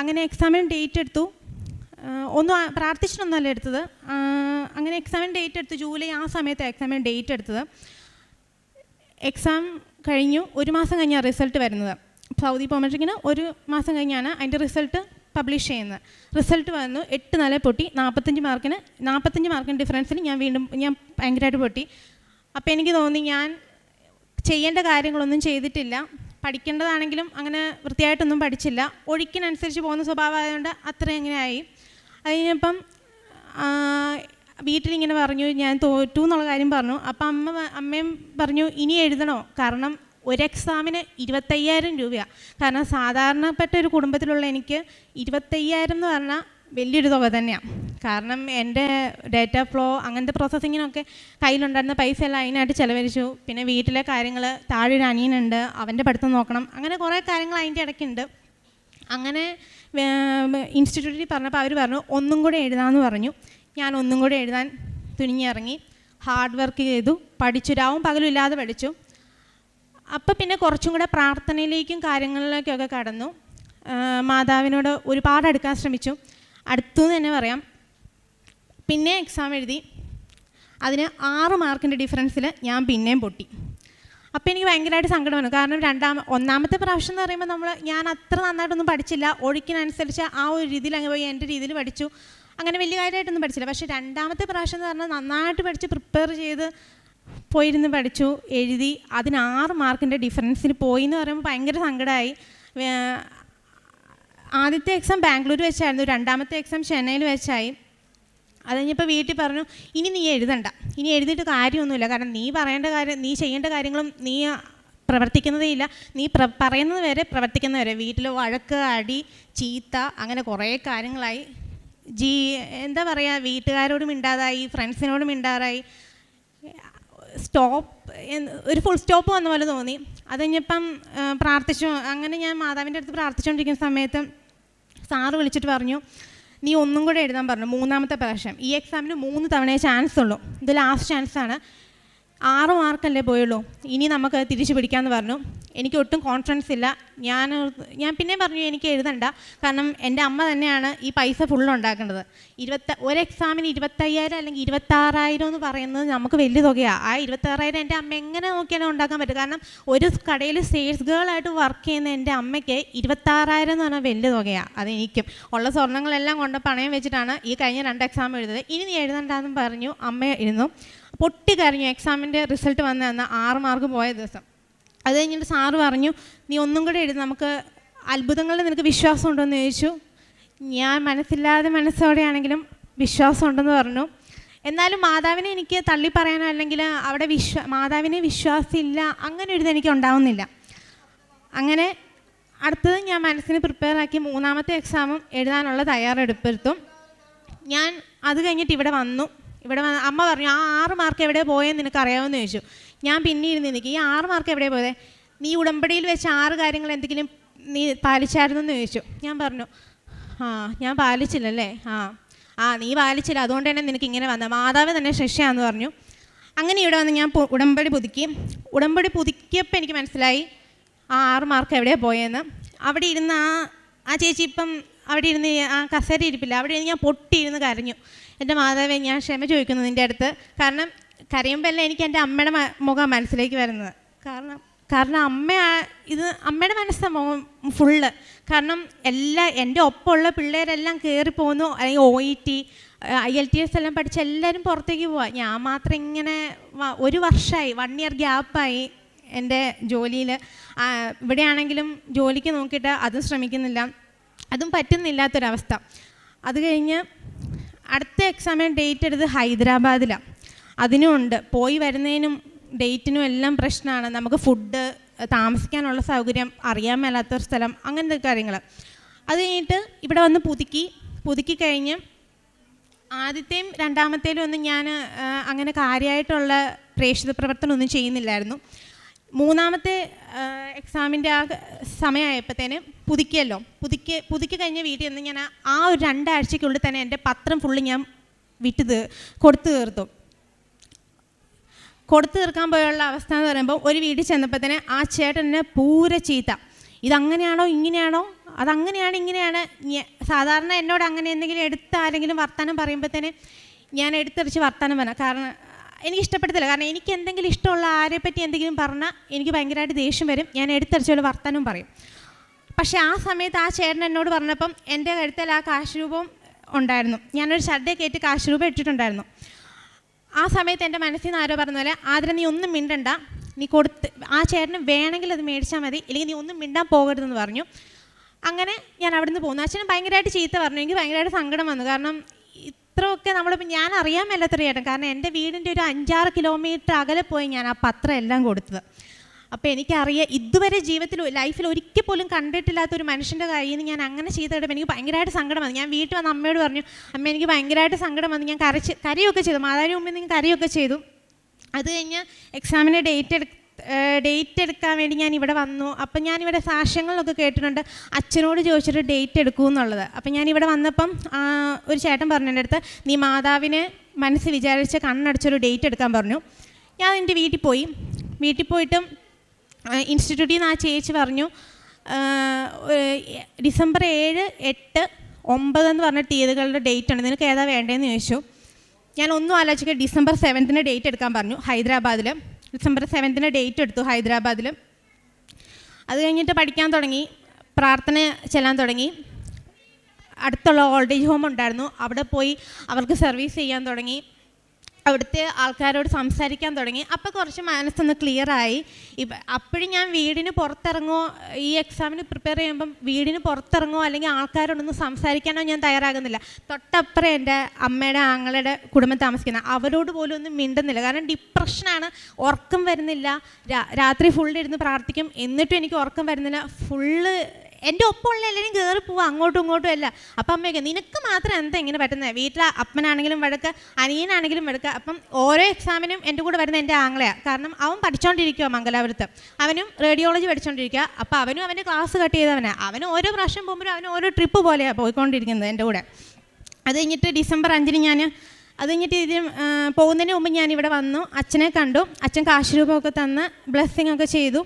അങ്ങനെ എക്സാമിന് ഡേറ്റ് എടുത്തു. ഒന്നും പ്രാർത്ഥിച്ചിട്ടൊന്നുമല്ല എടുത്തത്. അങ്ങനെ എക്സാമിന് ഡേറ്റ് എടുത്തു. ജൂലൈ ആ സമയത്ത് എക്സാമിന് ഡേറ്റ് എടുത്തത്. എക്സാം കഴിഞ്ഞു. 1 മാസം കഴിഞ്ഞാണ് റിസൾട്ട് വരുന്നത്. സൗദി പോമെട്രിക്കിന് 1 മാസം കഴിഞ്ഞാണ് അതിൻ്റെ റിസൾട്ട് പബ്ലിഷ് ചെയ്യുന്നത്. റിസൾട്ട് വന്നു, 8 നില പൊട്ടി. 45 മാർക്കിന് ഡിഫറൻസിൽ ഞാൻ ഭയങ്കരമായിട്ട് പൊട്ടി. അപ്പോൾ എനിക്ക് തോന്നി ഞാൻ ചെയ്യേണ്ട കാര്യങ്ങളൊന്നും ചെയ്തിട്ടില്ല. പഠിക്കേണ്ടതാണെങ്കിലും അങ്ങനെ വൃത്തിയായിട്ടൊന്നും പഠിച്ചില്ല. ഒഴുക്കിനനുസരിച്ച് പോകുന്ന സ്വഭാവമായതുകൊണ്ട് അത്ര എങ്ങനെയായി. അത് കഴിഞ്ഞപ്പം വീട്ടിലിങ്ങനെ പറഞ്ഞു ഞാൻ തോറ്റു എന്നുള്ള കാര്യം പറഞ്ഞു. അപ്പം അമ്മയും പറഞ്ഞു ഇനി എഴുതണോ, കാരണം ഒരു എക്സാമിന് 25,000 രൂപയാണ്. കാരണം സാധാരണപ്പെട്ട ഒരു കുടുംബത്തിലുള്ള എനിക്ക് 25,000 എന്ന് പറഞ്ഞാൽ വലിയൊരു തുക തന്നെയാണ്. കാരണം എൻ്റെ ഡേറ്റ ഫ്ലോ അങ്ങനത്തെ പ്രോസസ്സിങ്ങിനൊക്കെ കയ്യിലുണ്ടായിരുന്ന പൈസ എല്ലാം അതിനായിട്ട് ചിലവഴിച്ചു. പിന്നെ വീട്ടിലെ കാര്യങ്ങൾ, താഴെ ഒരു അനിയനുണ്ട്, അവൻ്റെ പഠിത്തം നോക്കണം, അങ്ങനെ കുറേ കാര്യങ്ങൾ അതിൻ്റെ ഇടയ്ക്കുണ്ട്. അങ്ങനെ ഇൻസ്റ്റിറ്റ്യൂട്ടിൽ പറഞ്ഞപ്പോൾ അവർ പറഞ്ഞു ഒന്നും കൂടെ എഴുതാമെന്ന് പറഞ്ഞു. ഞാൻ ഒന്നും കൂടെ എഴുതാൻ തുനിഞ്ഞിറങ്ങി. ഹാർഡ് വർക്ക് ചെയ്തു, പഠിച്ചു, രാവും പകലും ഇല്ലാതെ പഠിച്ചു. അപ്പം പിന്നെ കുറച്ചും കൂടെ പ്രാർത്ഥനയിലേക്കും കാര്യങ്ങളിലേക്കൊക്കെ കടന്നു. മാതാവിനോട് ഒരുപാട് അടുക്കാൻ ശ്രമിച്ചു. അടുത്തു എന്ന് തന്നെ പറയാം. പിന്നെ എക്സാം എഴുതി. അതിന് 6 മാർക്കിൻ്റെ ഡിഫറൻസിൽ ഞാൻ പിന്നെയും പൊട്ടി. അപ്പോൾ എനിക്ക് ഭയങ്കരമായിട്ട് സങ്കടം വന്നു. കാരണം ഒന്നാമത്തെ പ്രാവശ്യം എന്ന് പറയുമ്പോൾ ഞാൻ അത്ര നന്നായിട്ടൊന്നും പഠിച്ചില്ല. ഒഴുക്കിനനുസരിച്ച് ആ ഒരു രീതിയിൽ അങ്ങ് പോയി എൻ്റെ രീതിയിൽ പഠിച്ചു. അങ്ങനെ വലിയ കാര്യമായിട്ടൊന്നും പഠിച്ചില്ല. പക്ഷേ രണ്ടാമത്തെ പ്രാവശ്യം എന്ന് പറഞ്ഞാൽ നന്നായിട്ട് പഠിച്ച് പ്രിപ്പയർ ചെയ്ത് പോയിരുന്ന് പഠിച്ചു, എഴുതി. അതിന് 6 മാർക്കിൻ്റെ ഡിഫറൻസിൽ പോയി എന്ന് പറയുമ്പോൾ ഭയങ്കര സങ്കടമായി. ആദ്യത്തെ എക്സാം ബാംഗ്ലൂർ വെച്ചായിരുന്നു, രണ്ടാമത്തെ എക്സാം ചെന്നൈയിൽ വെച്ചായി. അത് കഴിഞ്ഞപ്പോൾ വീട്ടിൽ പറഞ്ഞു ഇനി നീ എഴുതണ്ട, ഇനി എഴുതിയിട്ട് കാര്യമൊന്നുമില്ല. കാരണം നീ പറയേണ്ട കാര്യം, നീ ചെയ്യേണ്ട കാര്യങ്ങളും നീ പ്രവർത്തിക്കുന്നതേ ഇല്ല. നീ പറയുന്നത് വരെ പ്രവർത്തിക്കുന്നത് വരെ. വീട്ടിൽ വഴക്ക്, അടി, ചീത്ത, അങ്ങനെ കുറേ കാര്യങ്ങളായി. എന്താ പറയുക, വീട്ടുകാരോടും മിണ്ടാതായി, ഫ്രണ്ട്സിനോടും മിണ്ടാതായി. ഒരു ഫുൾ സ്റ്റോപ്പ് വന്ന പോലെ തോന്നി. അത് കഴിഞ്ഞപ്പം പ്രാർത്ഥിച്ചു. അങ്ങനെ ഞാൻ മാതാവിൻ്റെ അടുത്ത് പ്രാർത്ഥിച്ചുകൊണ്ടിരിക്കുന്ന സമയത്ത് സാറ് വിളിച്ചിട്ട് പറഞ്ഞു, നീ ഒന്നും കൂടെ എഴുതാൻ പറഞ്ഞു, 3ാമത്തെ പ്രാവശ്യം. ഈ എക്സാമിന് 3 തവണയേ ചാൻസ് ഉള്ളൂ, ഇത് ലാസ്റ്റ് ചാൻസാണ്, 6 മാർക്കല്ലേ പോയുള്ളൂ, ഇനി നമുക്ക് തിരിച്ചു പിടിക്കാമെന്ന് പറഞ്ഞു. എനിക്ക് ഒട്ടും കോൺഫിഡൻസ് ഇല്ല. ഞാൻ പിന്നെ പറഞ്ഞു എനിക്ക് എഴുതണ്ട, കാരണം എൻ്റെ അമ്മ തന്നെയാണ് ഈ പൈസ ഫുള്ള് ഉണ്ടാക്കേണ്ടത്. ഒരു എക്സാമിന് 25,000 അല്ലെങ്കിൽ 26,000 എന്ന് പറയുന്നത് നമുക്ക് വലിയ തുകയാണ്. ആ 26,000 എൻ്റെ അമ്മ എങ്ങനെ നോക്കിയാലും ഉണ്ടാക്കാൻ പറ്റും. കാരണം ഒരു കടയിൽ സെയിൽസ് ഗേളായിട്ട് വർക്ക് ചെയ്യുന്ന എൻ്റെ അമ്മയ്ക്ക് 26,000 എന്ന് പറഞ്ഞാൽ വലിയ തുകയാണ്. അതെനിക്കും ഉള്ള സ്വർണ്ണങ്ങളെല്ലാം കൊണ്ട് പണയം വെച്ചിട്ടാണ് ഈ കഴിഞ്ഞ 2 എക്സാം എഴുതുന്നത്. ഇനി നീ എഴുതണ്ടെന്ന് പറഞ്ഞു. അമ്മ ഇരുന്നു, പൊട്ടിക്കരഞ്ഞു. എക്സാമിൻ്റെ റിസൾട്ട് വന്ന് തന്ന 6 മാർക്ക് പോയ ദിവസം. അത് കഴിഞ്ഞിട്ട് സാറ് പറഞ്ഞു, നീ ഒന്നും കൂടെ എഴുതി, നമുക്ക് അത്ഭുതങ്ങളിൽ നിനക്ക് വിശ്വാസം ഉണ്ടോ എന്ന് ചോദിച്ചു. ഞാൻ മനസ്സില്ലാതെ മനസ്സോടെയാണെങ്കിലും വിശ്വാസം ഉണ്ടെന്ന് പറഞ്ഞു. എന്നാലും മാതാവിനെ എനിക്ക് തള്ളി പറയാനോ അല്ലെങ്കിൽ അവിടെ മാതാവിനെ വിശ്വാസമില്ല അങ്ങനെ ഒരു ഇതെനിക്ക് ഉണ്ടാവുന്നില്ല. അങ്ങനെ അടുത്തത് ഞാൻ മനസ്സിന് പ്രിപ്പയർ ആക്കി 3ാമത്തെ എക്സാമും എഴുതാനുള്ള തയ്യാറെടുപ്പെടുത്തും. ഞാൻ അത് കഴിഞ്ഞിട്ട് ഇവിടെ വന്നു. അമ്മ പറഞ്ഞു, ആ 6 മാർക്ക് എവിടെ പോയെന്ന് നിനക്ക് അറിയാമെന്ന് ചോദിച്ചു. ഞാൻ പിന്നെ ഇരുന്ന് നിൽക്കും, ഈ 6 മാർക്ക് എവിടെ പോയത്, നീ ഉടമ്പടിയിൽ വെച്ച 6 കാര്യങ്ങൾ എന്തെങ്കിലും നീ പാലിച്ചായിരുന്നെന്ന് ചോദിച്ചു. ഞാൻ പറഞ്ഞു, ഞാൻ പാലിച്ചില്ലല്ലേ, നീ പാലിച്ചില്ല, അതുകൊണ്ട് തന്നെ നിനക്ക് ഇങ്ങനെ വന്നത്, മാതാവ് തന്നെ ശിക്ഷയാണെന്ന് പറഞ്ഞു. അങ്ങനെ ഇവിടെ വന്ന് ഞാൻ ഉടമ്പടി പുതുക്കിയപ്പോൾ എനിക്ക് മനസ്സിലായി ആ 6 മാർക്ക് എവിടെയാണ് പോയെന്ന്. അവിടെ ഇരുന്ന് ആ ചേച്ചി ഇപ്പം അവിടെ ഇരുന്ന് ആ കസേര ഇരിപ്പില്ല, അവിടെ ഇരുന്ന് ഞാൻ പൊട്ടിയിരുന്ന് കരഞ്ഞു. എൻ്റെ മാതാവേ, ഞാൻ ക്ഷമ ചോദിക്കുന്നു നിൻ്റെ അടുത്ത്, കാരണം കരയുമ്പോഴല്ലേ എനിക്ക് എൻ്റെ അമ്മയുടെ മുഖം മനസ്സിലേക്ക് വരുന്നത്. കാരണം അമ്മയുടെ മനസ്സാണ് ഫുള്ള്. കാരണം എൻ്റെ ഒപ്പമുള്ള പിള്ളേരെല്ലാം കയറിപ്പോകുന്നു, അല്ലെങ്കിൽ OET IELTS എല്ലാം പഠിച്ച് എല്ലാവരും പുറത്തേക്ക് പോവാം. ഞാൻ മാത്രം ഇങ്ങനെ 1 വർഷമായി, 1 ഇയർ ഗ്യാപ്പായി എൻ്റെ ജോലിയിൽ. ഇവിടെയാണെങ്കിലും ജോലിക്ക് നോക്കിയിട്ട് അതും ശ്രമിക്കുന്നില്ല, അതും പറ്റുന്നില്ലാത്തൊരവസ്ഥ. അത് കഴിഞ്ഞ് അടുത്ത എക്സാമിന് ഡേറ്റ് എടുത്ത് ഹൈദരാബാദിലാണ്. അതിനും ഉണ്ട്, പോയി വരുന്നതിനും ഡേറ്റിനും എല്ലാം പ്രശ്നമാണ്. നമുക്ക് ഫുഡ്, താമസിക്കാനുള്ള സൗകര്യം, അറിയാൻ മേലാത്തൊരു സ്ഥലം, അങ്ങനത്തെ കാര്യങ്ങൾ. അത് കഴിഞ്ഞിട്ട് ഇവിടെ വന്ന് പുതുക്കി കഴിഞ്ഞ് ആദ്യത്തെയും 2ാമത്തേലും ഒന്നും ഞാൻ അങ്ങനെ കാര്യമായിട്ടുള്ള പ്രേക്ഷിത പ്രവർത്തനം ഒന്നും ചെയ്യുന്നില്ലായിരുന്നു. 3ാമത്തെ എക്സാമിൻ്റെ ആ സമയമായപ്പോഴത്തേന് പുതുക്കി കഴിഞ്ഞ വീട്ടിൽ നിന്ന് ഞാൻ ആ ഒരു 2 ആഴ്ചയ്ക്കുള്ളിൽ തന്നെ എൻ്റെ പത്രം ഫുള്ള് ഞാൻ കൊടുത്തു തീർക്കാൻ പോയുള്ള അവസ്ഥ എന്ന് പറയുമ്പോൾ ഒരു വീട്ടിൽ ചെന്നപ്പോൾ തന്നെ ആ ചേട്ടനെ പൂര ചീത്ത, ഇതങ്ങനെയാണോ ഇങ്ങനെയാണോ, അതങ്ങനെയാണ് ഇങ്ങനെയാണ്. സാധാരണ എന്നോട് അങ്ങനെ എന്തെങ്കിലും ആരെങ്കിലും വർത്തമാനം പറയുമ്പോഴത്തേന് ഞാൻ എടുത്തെറിച്ച് വർത്തമാനം പറഞ്ഞ, കാരണം എനിക്കിഷ്ടപ്പെടത്തില്ല. കാരണം എനിക്ക് എന്തെങ്കിലും ഇഷ്ടമുള്ള ആരെപ്പറ്റി എന്തെങ്കിലും പറഞ്ഞാൽ എനിക്ക് ഭയങ്കരമായിട്ട് ദേഷ്യം വരും, ഞാൻ എടുത്തെറിച്ചുള്ള വർത്തമാനം പറയും. പക്ഷേ ആ സമയത്ത് ആ ചേട്ടൻ എന്നോട് പറഞ്ഞപ്പം എൻ്റെ കഴുത്തിൽ ആ കാശ് രൂപം ഉണ്ടായിരുന്നു. ഞാനൊരു ഷർട്ടൊക്കെ ആയിട്ട് കാശ് രൂപം ഇട്ടിട്ടുണ്ടായിരുന്നു. ആ സമയത്ത് എൻ്റെ മനസ്സിൽ നിന്ന് ആരോ പറഞ്ഞ പോലെ, ആദ്യം നീ ഒന്നും മിണ്ടണ്ട, നീ ആ ചേട്ടന് വേണമെങ്കിൽ അത് മേടിച്ചാൽ മതി, ഇല്ലെങ്കിൽ നീ ഒന്നും മിണ്ടാൻ പോകരുതെന്ന് പറഞ്ഞു. അങ്ങനെ ഞാൻ അവിടെ നിന്ന് പോകുന്നു. അച്ഛനും ഭയങ്കരമായിട്ട് ചീത്ത പറഞ്ഞു. എനിക്ക് ഭയങ്കരമായിട്ട് സങ്കടം വന്നു. കാരണം ഇത്രയൊക്കെ നമ്മളിപ്പോൾ ഞാൻ അറിയാൻ മേലാത്തൊരു ചേട്ടൻ, കാരണം എൻ്റെ വീടിൻ്റെ ഒരു 5-6 കിലോമീറ്റർ അകലെ പോയി ഞാൻ ആ പത്രം എല്ലാം കൊടുത്തത്. അപ്പോൾ എനിക്കറിയാം, ഇതുവരെ ലൈഫിൽ ഒരിക്കൽ പോലും കണ്ടിട്ടില്ലാത്തൊരു മനുഷ്യൻ്റെ കയ്യിൽ നിന്ന് ഞാൻ അങ്ങനെ ചെയ്തിടുമ്പോൾ എനിക്ക് ഭയങ്കരമായിട്ട് സങ്കടം വന്നു. ഞാൻ വീട്ടിൽ വന്ന് അമ്മയോട് പറഞ്ഞു, അമ്മ എനിക്ക് ഭയങ്കരമായിട്ട് സങ്കടം വന്നു. ഞാൻ കരയൊക്കെ ചെയ്തു, മാതാവിന് മുമ്പിൽ നിന്ന് കരയൊക്കെ ചെയ്തു. അത് കഴിഞ്ഞ് എക്സാമിന് ഡേറ്റ് എടുക്കാൻ വേണ്ടി ഞാൻ ഇവിടെ വന്നു. അപ്പം ഞാനിവിടെ സാക്ഷ്യങ്ങളിലൊക്കെ കേട്ടിട്ടുണ്ട് അച്ഛനോട് ചോദിച്ചിട്ട് ഡേറ്റ് എടുക്കൂ എന്നുള്ളത്. അപ്പം ഞാനിവിടെ വന്നപ്പം ഒരു ചേട്ടൻ പറഞ്ഞു എൻ്റെ അടുത്ത്, നീ മാതാവിനെ മനസ്സ് വിചാരിച്ച് കണ്ണടച്ചൊരു ഡേറ്റ് എടുക്കാൻ പറഞ്ഞു. ഞാൻ എൻ്റെ വീട്ടിൽ പോയിട്ടും ഇൻസ്റ്റിറ്റ്യൂട്ടിൽ നിന്ന് ആ ചേച്ചി പറഞ്ഞു, ഡിസംബർ 7, 8, 9 എന്ന് പറഞ്ഞ തീയതികളുടെ ഡേറ്റ് ഉണ്ട്, നിനക്ക് ഏതാ വേണ്ടതെന്ന് ചോദിച്ചു. ഞാൻ ഒന്നും ആലോചിക്കുക ഡിസംബർ 7 ഡേറ്റ് എടുക്കാൻ പറഞ്ഞു ഹൈദരാബാദിൽ. ഡിസംബർ 7 ഡേറ്റ് എടുത്തു ഹൈദരാബാദിൽ. അത് കഴിഞ്ഞിട്ട് പഠിക്കാൻ തുടങ്ങി, പ്രാർത്ഥന ചെല്ലാൻ തുടങ്ങി. അടുത്തുള്ള ഓൾഡ് ഏജ് ഹോം ഉണ്ടായിരുന്നു, അവിടെ പോയി അവർക്ക് സർവീസ് ചെയ്യാൻ തുടങ്ങി. അവിടുത്തെ ആൾക്കാരോട് സംസാരിക്കാൻ തുടങ്ങി. അപ്പോൾ കുറച്ച് മനസ്സൊന്ന് ക്ലിയറായി. അപ്പോഴും ഞാൻ വീടിന് പുറത്തിറങ്ങുമോ, ഈ എക്സാമിന് പ്രിപ്പയർ ചെയ്യുമ്പം വീടിന് പുറത്തിറങ്ങുമോ അല്ലെങ്കിൽ ആൾക്കാരോടൊന്ന് സംസാരിക്കാനോ ഞാൻ തയ്യാറാകുന്നില്ല. തൊട്ടപ്പുറം എൻ്റെ അമ്മയുടെ ആങ്ങളുടെ കുടുംബം താമസിക്കുന്ന അവരോട് പോലും ഒന്നും മിണ്ടുന്നില്ല. കാരണം ഡിപ്രഷനാണ്, ഉറക്കം വരുന്നില്ല. രാത്രി ഫുള്ള് ഇരുന്ന് പ്രാർത്ഥിക്കും, എന്നിട്ടും എനിക്ക് ഉറക്കം വരുന്നില്ല. ഫുള്ള് എൻ്റെ ഒപ്പമുള്ള എല്ലാവരും കയറി പോവുക, അങ്ങോട്ടും ഇങ്ങോട്ടും അല്ല. അപ്പം അമ്മയൊക്കെ നിനക്ക് മാത്രം എന്താ ഇങ്ങനെ പറ്റുന്നത്, വീട്ടിൽ അപ്പനാണെങ്കിലും വഴക്ക്, അനിയനാണെങ്കിലും വഴക്ക്. അപ്പം ഓരോ എക്സാമിനും എൻ്റെ കൂടെ വരുന്ന എൻ്റെ ആങ്ങളയാണ്. കാരണം അവൻ പഠിച്ചുകൊണ്ടിരിക്കുക മംഗലാപുരത്ത്, അവനും റേഡിയോളജി പഠിച്ചുകൊണ്ടിരിക്കുക. അപ്പോൾ അവനും അവൻ്റെ ക്ലാസ് കട്ട് ചെയ്തവനാണ്. അവന് ഓരോ പ്രാവശ്യം പോകുമ്പോഴും അവന് ഓരോ ട്രിപ്പ് പോലെയാണ് പോയിക്കൊണ്ടിരിക്കുന്നത് എൻ്റെ കൂടെ. അത് കഴിഞ്ഞിട്ട് ഡിസംബർ 5 ഞാൻ അത് കഴിഞ്ഞിട്ട് പോകുന്നതിന് മുമ്പ് ഞാനിവിടെ വന്നു, അച്ഛനെ കണ്ടു. അച്ഛൻ കാശ് രൂപമൊക്കെ തന്ന് ബ്ലെസ്സിങ് ഒക്കെ ചെയ്തു.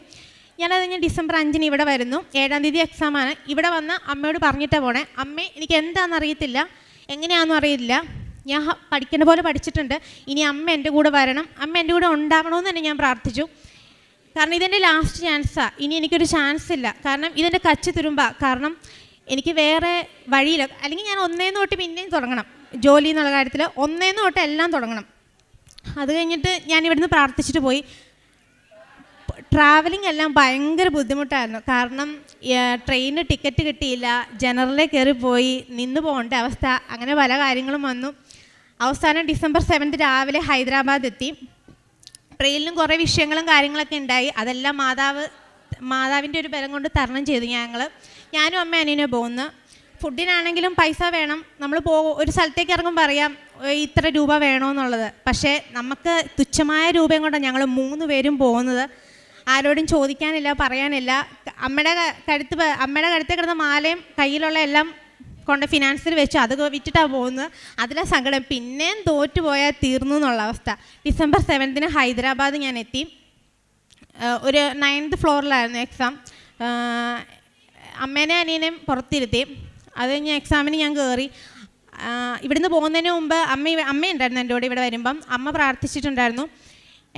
ഞാനത് കഴിഞ്ഞ് ഡിസംബർ 5 ഇവിടെ വരുന്നു. 7-ാം തീയതി എക്സാമാണ്. ഇവിടെ വന്ന് അമ്മയോട് പറഞ്ഞിട്ടാണ് പോണേ, അമ്മേ എനിക്ക് എന്താണെന്ന് അറിയത്തില്ല, എങ്ങനെയാണെന്നും അറിയില്ല, ഞാൻ പഠിക്കുന്ന പോലെ പഠിച്ചിട്ടുണ്ട്, ഇനി അമ്മ എൻ്റെ കൂടെ വരണം, അമ്മ എൻ്റെ കൂടെ ഉണ്ടാവണമെന്ന് തന്നെ ഞാൻ പ്രാർത്ഥിച്ചു. കാരണം ഇതെൻ്റെ ലാസ്റ്റ് ചാൻസാണ്, ഇനി എനിക്കൊരു ചാൻസ് ഇല്ല. കാരണം ഇതെൻ്റെ കച്ചി തുരുമ്പാ. കാരണം എനിക്ക് വേറെ വഴിയില്ല. അല്ലെങ്കിൽ ഞാൻ 1 തൊട്ട് പിന്നെയും തുടങ്ങണം, ജോലി എന്നുള്ള കാര്യത്തിൽ 1 തൊട്ട് എല്ലാം തുടങ്ങണം. അത് കഴിഞ്ഞിട്ട് ഞാൻ ഇവിടുന്ന് പ്രാർത്ഥിച്ചിട്ട് പോയി. ട്രാവലിംഗ് എല്ലാം ഭയങ്കര ബുദ്ധിമുട്ടായിരുന്നു. കാരണം ട്രെയിനിന് ടിക്കറ്റ് കിട്ടിയില്ല, ജനറലിൽ കയറിപ്പോയി, നിന്ന് പോകേണ്ട അവസ്ഥ, അങ്ങനെ പല കാര്യങ്ങളും വന്നു. അവസാനം ഡിസംബർ 7 രാവിലെ ഹൈദരാബാദ് എത്തി. ട്രെയിനിലും കുറേ വിഷയങ്ങളും കാര്യങ്ങളൊക്കെ ഉണ്ടായി. അതെല്ലാം മാതാവിൻ്റെ ഒരു ബലം കൊണ്ട് തരണം ചെയ്തു. ഞാനും അമ്മ അനിയനെ പോകുന്നു. ഫുഡിനാണെങ്കിലും പൈസ വേണം. നമ്മൾ ഒരു സ്ഥലത്തേക്ക് ഇറങ്ങുമ്പോൾ അറിയാം ഇത്ര രൂപ വേണമെന്നുള്ളത്. പക്ഷേ നമുക്ക് തുച്ഛമായ രൂപയും കൊണ്ടാണ് ഞങ്ങൾ 3 പേരും പോകുന്നത്. ആരോടും ചോദിക്കാനില്ല, പറയാനില്ല. അമ്മയുടെ കഴുത്തിൽ കിടന്ന മാലയും കയ്യിലുള്ള എല്ലാം കൊണ്ട് ഫിനാൻസിൽ വെച്ച് അത് വിറ്റിട്ടാണ് പോകുന്നത്. അതിലെ സങ്കടം. പിന്നെയും തോറ്റുപോയാൽ തീർന്നു എന്നുള്ള അവസ്ഥ. ഡിസംബർ 7 ഹൈദരാബാദ് ഞാൻ എത്തി. ഒരു 9th ഫ്ലോറിലായിരുന്നു എക്സാം. അമ്മേനെ അനിയനെയും പുറത്തിരുത്തി. അത് കഴിഞ്ഞ് എക്സാമിന് ഞാൻ കയറി. ഇവിടുന്ന് പോകുന്നതിന് മുമ്പ് അമ്മയുണ്ടായിരുന്നു എൻ്റെ കൂടെ. ഇവിടെ വരുമ്പം അമ്മ പ്രാർത്ഥിച്ചിട്ടുണ്ടായിരുന്നു,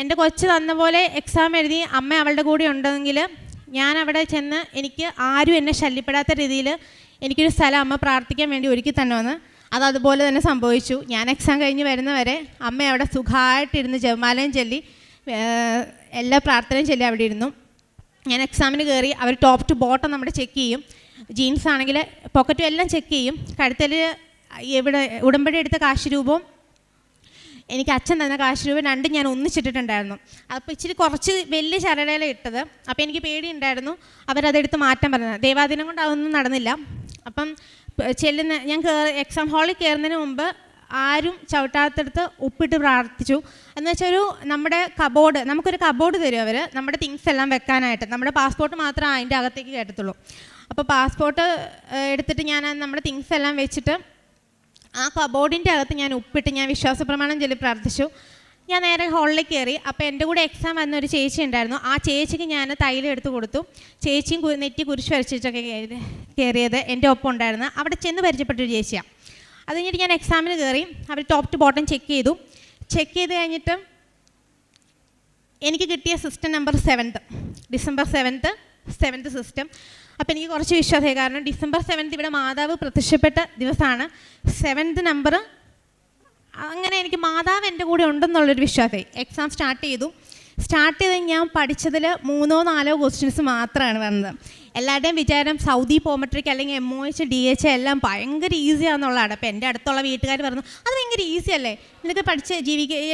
എൻ്റെ കൊച്ച് തന്ന പോലെ എക്സാം എഴുതി അമ്മ അവളുടെ കൂടെ ഉണ്ടെങ്കിൽ ഞാൻ അവിടെ ചെന്ന് എനിക്ക് ആരും എന്നെ ശല്യപ്പെടാത്ത രീതിയിൽ എനിക്കൊരു സ്ഥലം അമ്മ പ്രാർത്ഥിക്കാൻ വേണ്ടി ഒരുക്കി തന്നെ വന്ന്. അതുപോലെ തന്നെ സംഭവിച്ചു. ഞാൻ എക്സാം കഴിഞ്ഞ് വരുന്നവരെ അമ്മ അവിടെ സുഖമായിട്ടിരുന്ന് ജപമാലയും ചൊല്ലി എല്ലാ പ്രാർത്ഥനയും ചൊല്ലി അവിടെ ഇരുന്നു. ഞാൻ എക്സാമിന് കയറി. അവർ ടോപ്പ് ടു ബോട്ടം നമ്മുടെ ചെക്ക് ചെയ്യും. ജീൻസ് ആണെങ്കിൽ പോക്കറ്റും എല്ലാം ചെക്ക് ചെയ്യും. കഴുത്തിൽ ഇവിടെ ഉടമ്പടി എടുത്ത കാശ് രൂപവും എനിക്ക് അച്ഛൻ തന്ന കാശ് രൂപ 2 ഞാൻ ഒന്നിച്ചിട്ടിട്ടുണ്ടായിരുന്നു. അപ്പോൾ ഇച്ചിരി കുറച്ച് വലിയ ചരടയില ഇട്ടത്. അപ്പോൾ എനിക്ക് പേടിയുണ്ടായിരുന്നു അവരതെടുത്ത് മാറ്റാൻ പറഞ്ഞത്. ദൈവാധീനം കൊണ്ട് അതൊന്നും നടന്നില്ല. അപ്പം ഞാൻ എക്സാം ഹാളിൽ കയറുന്നതിന് മുമ്പ് ആരും ചവിട്ടാത്തടുത്ത് ഉപ്പിട്ട് പ്രാർത്ഥിച്ചു. എന്ന് വെച്ചാൽ നമുക്കൊരു കബോർഡ് തരും അവർ, നമ്മുടെ തിങ്സ് എല്ലാം വെക്കാനായിട്ട്. നമ്മുടെ പാസ്പോർട്ട് മാത്രമേ അതിൻ്റെ അകത്തേക്ക് കയറ്റത്തുള്ളൂ. അപ്പോൾ പാസ്പോർട്ട് എടുത്തിട്ട് ഞാൻ നമ്മുടെ തിങ്സ് എല്ലാം വെച്ചിട്ട് ആ കബോർഡിൻ്റെ അകത്ത് ഞാൻ ഉപ്പിട്ട് ഞാൻ വിശ്വാസപ്രമാണം ചൊല്ലി പ്രാർത്ഥിച്ചു. ഞാൻ നേരെ ഹാളിലേക്ക് കയറി. അപ്പോൾ എൻ്റെ കൂടെ എക്സാം വന്നൊരു ചേച്ചി ഉണ്ടായിരുന്നു. ആ ചേച്ചിക്ക് ഞാൻ തൈലം എടുത്ത് കൊടുത്തു. ചേച്ചിയും നെറ്റി കുരിശ് വരച്ചിട്ടൊക്കെ കയറിയത് എൻ്റെ ഒപ്പം ഉണ്ടായിരുന്നു. അവിടെ ചെന്ന് പരിചയപ്പെട്ടൊരു ചേച്ചിയാണ്. അത് കഴിഞ്ഞിട്ട് ഞാൻ എക്സാമിന് കയറി. അവർ ടോപ്പ് ടു ബോട്ടം ചെക്ക് ചെയ്തു. ചെക്ക് ചെയ്ത് കഴിഞ്ഞിട്ട് എനിക്ക് കിട്ടിയ system number 7th, December 7th system. അപ്പോൾ എനിക്ക് കുറച്ച് വിശ്വാസമായി. കാരണം ഡിസംബർ 7 ഇവിടെ മാതാവ് പ്രത്യക്ഷപ്പെട്ട ദിവസമാണ്. 7th number. അങ്ങനെ എനിക്ക് മാതാവ് എൻ്റെ കൂടെ ഉണ്ടെന്നുള്ളൊരു വിശ്വാസമായി. എക്സാം സ്റ്റാർട്ട് ചെയ്ത് ഞാൻ പഠിച്ചതിൽ 3-4 ക്വസ്റ്റ്യൻസ് മാത്രമാണ് വന്നത്. എല്ലാവരുടെയും വിചാരം സൗദി പോമെട്രിക് അല്ലെങ്കിൽ MOH DH എല്ലാം ഭയങ്കര ഈസിയാണെന്നുള്ളതാണ്. അപ്പോൾ എൻ്റെ അടുത്തുള്ള വീട്ടുകാർ പറഞ്ഞു അത് ഭയങ്കര ഈസി അല്ലേ, നിനക്ക് പഠിച്ച്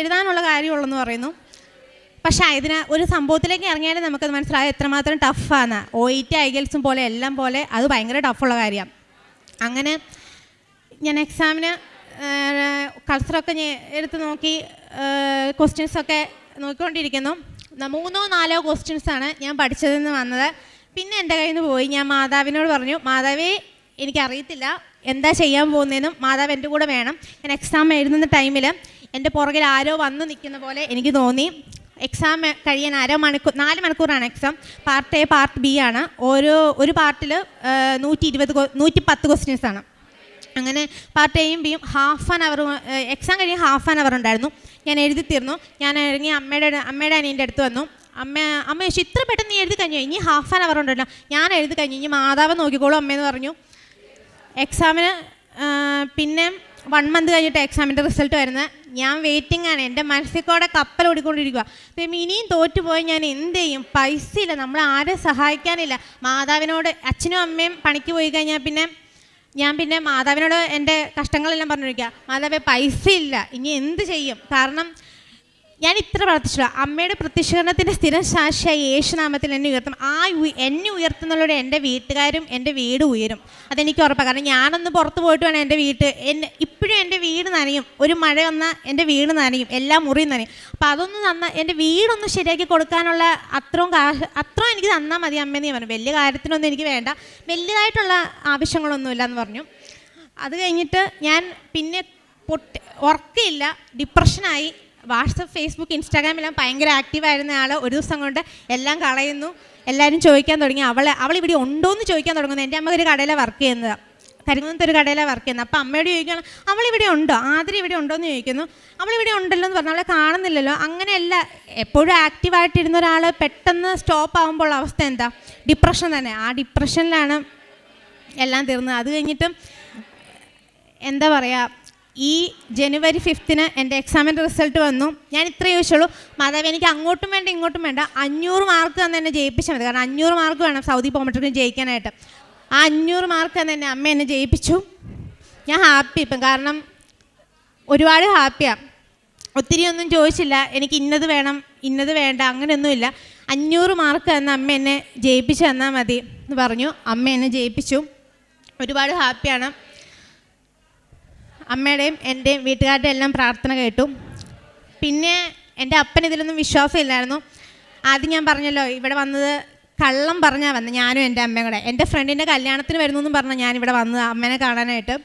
എഴുതാനുള്ള കാര്യമുള്ളെന്ന് പറയുന്നു. പക്ഷേ ഇതിന് ഒരു സംഭവത്തിലേക്ക് ഇറങ്ങിയാലും നമുക്കത് മനസ്സിലായത് എത്രമാത്രം ടഫാണ്. OET IELTS പോലെ എല്ലാം പോലെ അത് ഭയങ്കര ടഫുള്ള കാര്യമാണ്. അങ്ങനെ ഞാൻ എക്സാമിന് കൾച്ചറൊക്കെ എടുത്ത് നോക്കി ക്വസ്റ്റ്യൻസൊക്കെ നോക്കിക്കൊണ്ടിരിക്കുന്നു. 3-4 ക്വസ്റ്റ്യൻസാണ് ഞാൻ പഠിച്ചതെന്ന് വന്നത്. പിന്നെ എൻ്റെ കയ്യിൽ നിന്ന് പോയി. ഞാൻ മാതാവിനോട് പറഞ്ഞു, മാതാവേ എനിക്കറിയത്തില്ല എന്താ ചെയ്യാൻ പോകുന്നതെന്നും മാതാവ് എൻ്റെ കൂടെ വേണം. ഞാൻ എക്സാം എഴുതുന്ന ടൈമിൽ എൻ്റെ പുറകിൽ ആരോ വന്ന് നിൽക്കുന്ന പോലെ എനിക്ക് തോന്നി. എക്സാം കഴിയാൻ 4 മണിക്കൂറാണ് exam. Part A part B ആണ്. ഒരു പാർട്ടിൽ 110 ക്വസ്റ്റ്യൻസാണ്. അങ്ങനെ പാർട്ട് എയും ബിയും എക്സാം കഴിയാൻ ½ ആൻ അവർ ഉണ്ടായിരുന്നു. ഞാൻ എഴുതി തീർന്നു. ഞാൻ ഇറങ്ങി അമ്മയുടെ അനിയൻ്റെ അടുത്ത് വന്നു. അമ്മ ചോദിച്ചു ഇത്ര പെട്ടെന്ന് നീ എഴുതി കഴിഞ്ഞു, ഇനി ½ ആൻ അവർ ഉണ്ടല്ലോ. ഞാൻ എഴുതി കഴിഞ്ഞു, ഇനി മാതാവ് നോക്കിക്കോളൂ അമ്മയെന്ന് പറഞ്ഞു. എക്സാമിന് പിന്നെ 1 month കഴിഞ്ഞിട്ട് എക്സാമിൻ്റെ റിസൾട്ട് വരുന്നത്. ഞാൻ വെയിറ്റിംഗ് ആണ്. എൻ്റെ മനസ്സിൽ കൂടെ കപ്പൽ ഓടിക്കൊണ്ടിരിക്കുക. അപ്പം ഇനിയും തോറ്റുപോയി ഞാൻ എന്ത് ചെയ്യും? പൈസ ഇല്ല, നമ്മൾ ആരെ സഹായിക്കാനില്ല. മാതാവിനോട് അച്ഛനും അമ്മയും പണിക്ക് പോയി കഴിഞ്ഞാൽ പിന്നെ ഞാൻ മാതാവിനോട് എൻ്റെ കഷ്ടങ്ങളെല്ലാം പറഞ്ഞിരിക്കുക. മാതാവേ പൈസ ഇല്ല, ഇനി എന്ത് ചെയ്യും? കാരണം ഞാൻ ഇത്ര പ്രാർത്ഥിച്ചു, അമ്മയുടെ പ്രത്യക്ഷീകരണത്തിൻ്റെ സ്ഥിരം സാക്ഷിയായി യേശുനാമത്തിൽ എന്നെ ഉയർത്തും. എന്നെ ഉയർത്തുന്നതിലൂടെ എൻ്റെ വീട്ടുകാരും എൻ്റെ വീട് ഉയരും, അതെനിക്ക് ഉറപ്പാണ്. കാരണം ഞാനൊന്ന് പുറത്ത് പോയിട്ട് വേണം എൻ്റെ ഇപ്പോഴും എൻ്റെ വീട് നനയും, ഒരു മഴ വന്നാൽ എൻ്റെ വീട് നനയും, എല്ലാ മുറിയും നനയും. അപ്പോൾ അതൊന്ന് എൻ്റെ വീടൊന്ന് ശരിയാക്കി കൊടുക്കാനുള്ള അത്രയും എനിക്ക് തന്നാൽ മതി അമ്മയെന്ന് ഞാൻ പറഞ്ഞു. വലിയ കാര്യത്തിനൊന്നും എനിക്ക് വേണ്ട, വലിയതായിട്ടുള്ള ആവശ്യങ്ങളൊന്നുമില്ല എന്ന് പറഞ്ഞു. അത് കഴിഞ്ഞിട്ട് ഞാൻ പിന്നെ ഉറക്കമില്ല, ഡിപ്രഷനായി. വാട്സപ്പ്, ഫേസ്ബുക്ക്, ഇൻസ്റ്റാഗ്രാമെല്ലാം ഭയങ്കര ആക്റ്റീവായിരുന്ന ആൾ ഒരു ദിവസം കൊണ്ട് എല്ലാം കളയുന്നു. എല്ലാവരും ചോദിക്കാൻ തുടങ്ങി, അവളിവിടെ ഉണ്ടോ എന്ന് ചോദിക്കാൻ തുടങ്ങുന്നു. എൻ്റെ അമ്മ ഒരു കടയിലാണ് വർക്ക് ചെയ്യുന്നത്, കരിങ്ങുന്നത്ത് ഒരു കടയിലാണ് വർക്ക് ചെയ്യുന്നത്. അപ്പോൾ അമ്മയോട് ചോദിക്കണം, അവളിവിടെ ഉണ്ടോ, ആതിര ഇവിടെ ഉണ്ടോ എന്ന് ചോദിക്കുന്നു. അവളിവിടെ ഉണ്ടല്ലോ എന്ന് പറഞ്ഞു, അവളെ കാണുന്നില്ലല്ലോ. അങ്ങനെയല്ല, എപ്പോഴും ആക്റ്റീവായിട്ടിരുന്ന ഒരാൾ പെട്ടെന്ന് സ്റ്റോപ്പ് ആകുമ്പോൾ അവസ്ഥ എന്താ? ഡിപ്രഷൻ തന്നെ. ആ ഡിപ്രഷനിലാണ് എല്ലാം തീർന്നത്. അത് കഴിഞ്ഞിട്ട് എന്താ പറയുക, ഈ ജനുവരി 5 എൻ്റെ എക്സാമിൻ്റെ റിസൾട്ട് വന്നു. ഞാൻ ഇത്രയും ചോദിച്ചുള്ളൂ, മാതാവ് എനിക്ക് അങ്ങോട്ടും വേണ്ട ഇങ്ങോട്ടും വേണ്ട, 500 മാർക്ക് തന്നെ എന്നെ ജയിപ്പിച്ചാൽ മതി. കാരണം 500 മാർക്ക് വേണം സൗദി പോകുമ്പോഴത്തേക്കും ജയിക്കാനായിട്ട്. ആ 500 മാർക്ക് തന്നെ എൻ്റെ അമ്മ എന്നെ ജയിപ്പിച്ചു. ഞാൻ ഹാപ്പി ഇപ്പം, കാരണം ഒരുപാട് ഹാപ്പിയാണ്. ഒത്തിരി ഒന്നും ചോദിച്ചില്ല, എനിക്ക് ഇന്നത് വേണം ഇന്നത് വേണ്ട അങ്ങനെയൊന്നുമില്ല. 500 മാർക്ക് എന്ന അമ്മ എന്നെ ജയിപ്പിച്ച് തന്നാൽ മതി എന്ന് പറഞ്ഞു. അമ്മ എന്നെ ജയിപ്പിച്ചു. ഒരുപാട് ഹാപ്പിയാണ്. അമ്മയുടെയും എൻ്റെയും വീട്ടുകാരുടെയും എല്ലാം പ്രാർത്ഥന കേട്ടു. പിന്നെ എൻ്റെ അപ്പന് ഇതിലൊന്നും വിശ്വാസമില്ലായിരുന്നു. ആദ്യം ഞാൻ പറഞ്ഞല്ലോ, ഇവിടെ വന്നത് കള്ളം പറഞ്ഞാൽ വന്നത്, ഞാനും എൻ്റെ അമ്മയും കൂടെ. എൻ്റെ ഫ്രണ്ടിൻ്റെ കല്യാണത്തിന് വരുന്നു എന്നും പറഞ്ഞാൽ ഞാനിവിടെ വന്നത് അമ്മേനെ കാണാനായിട്ട്.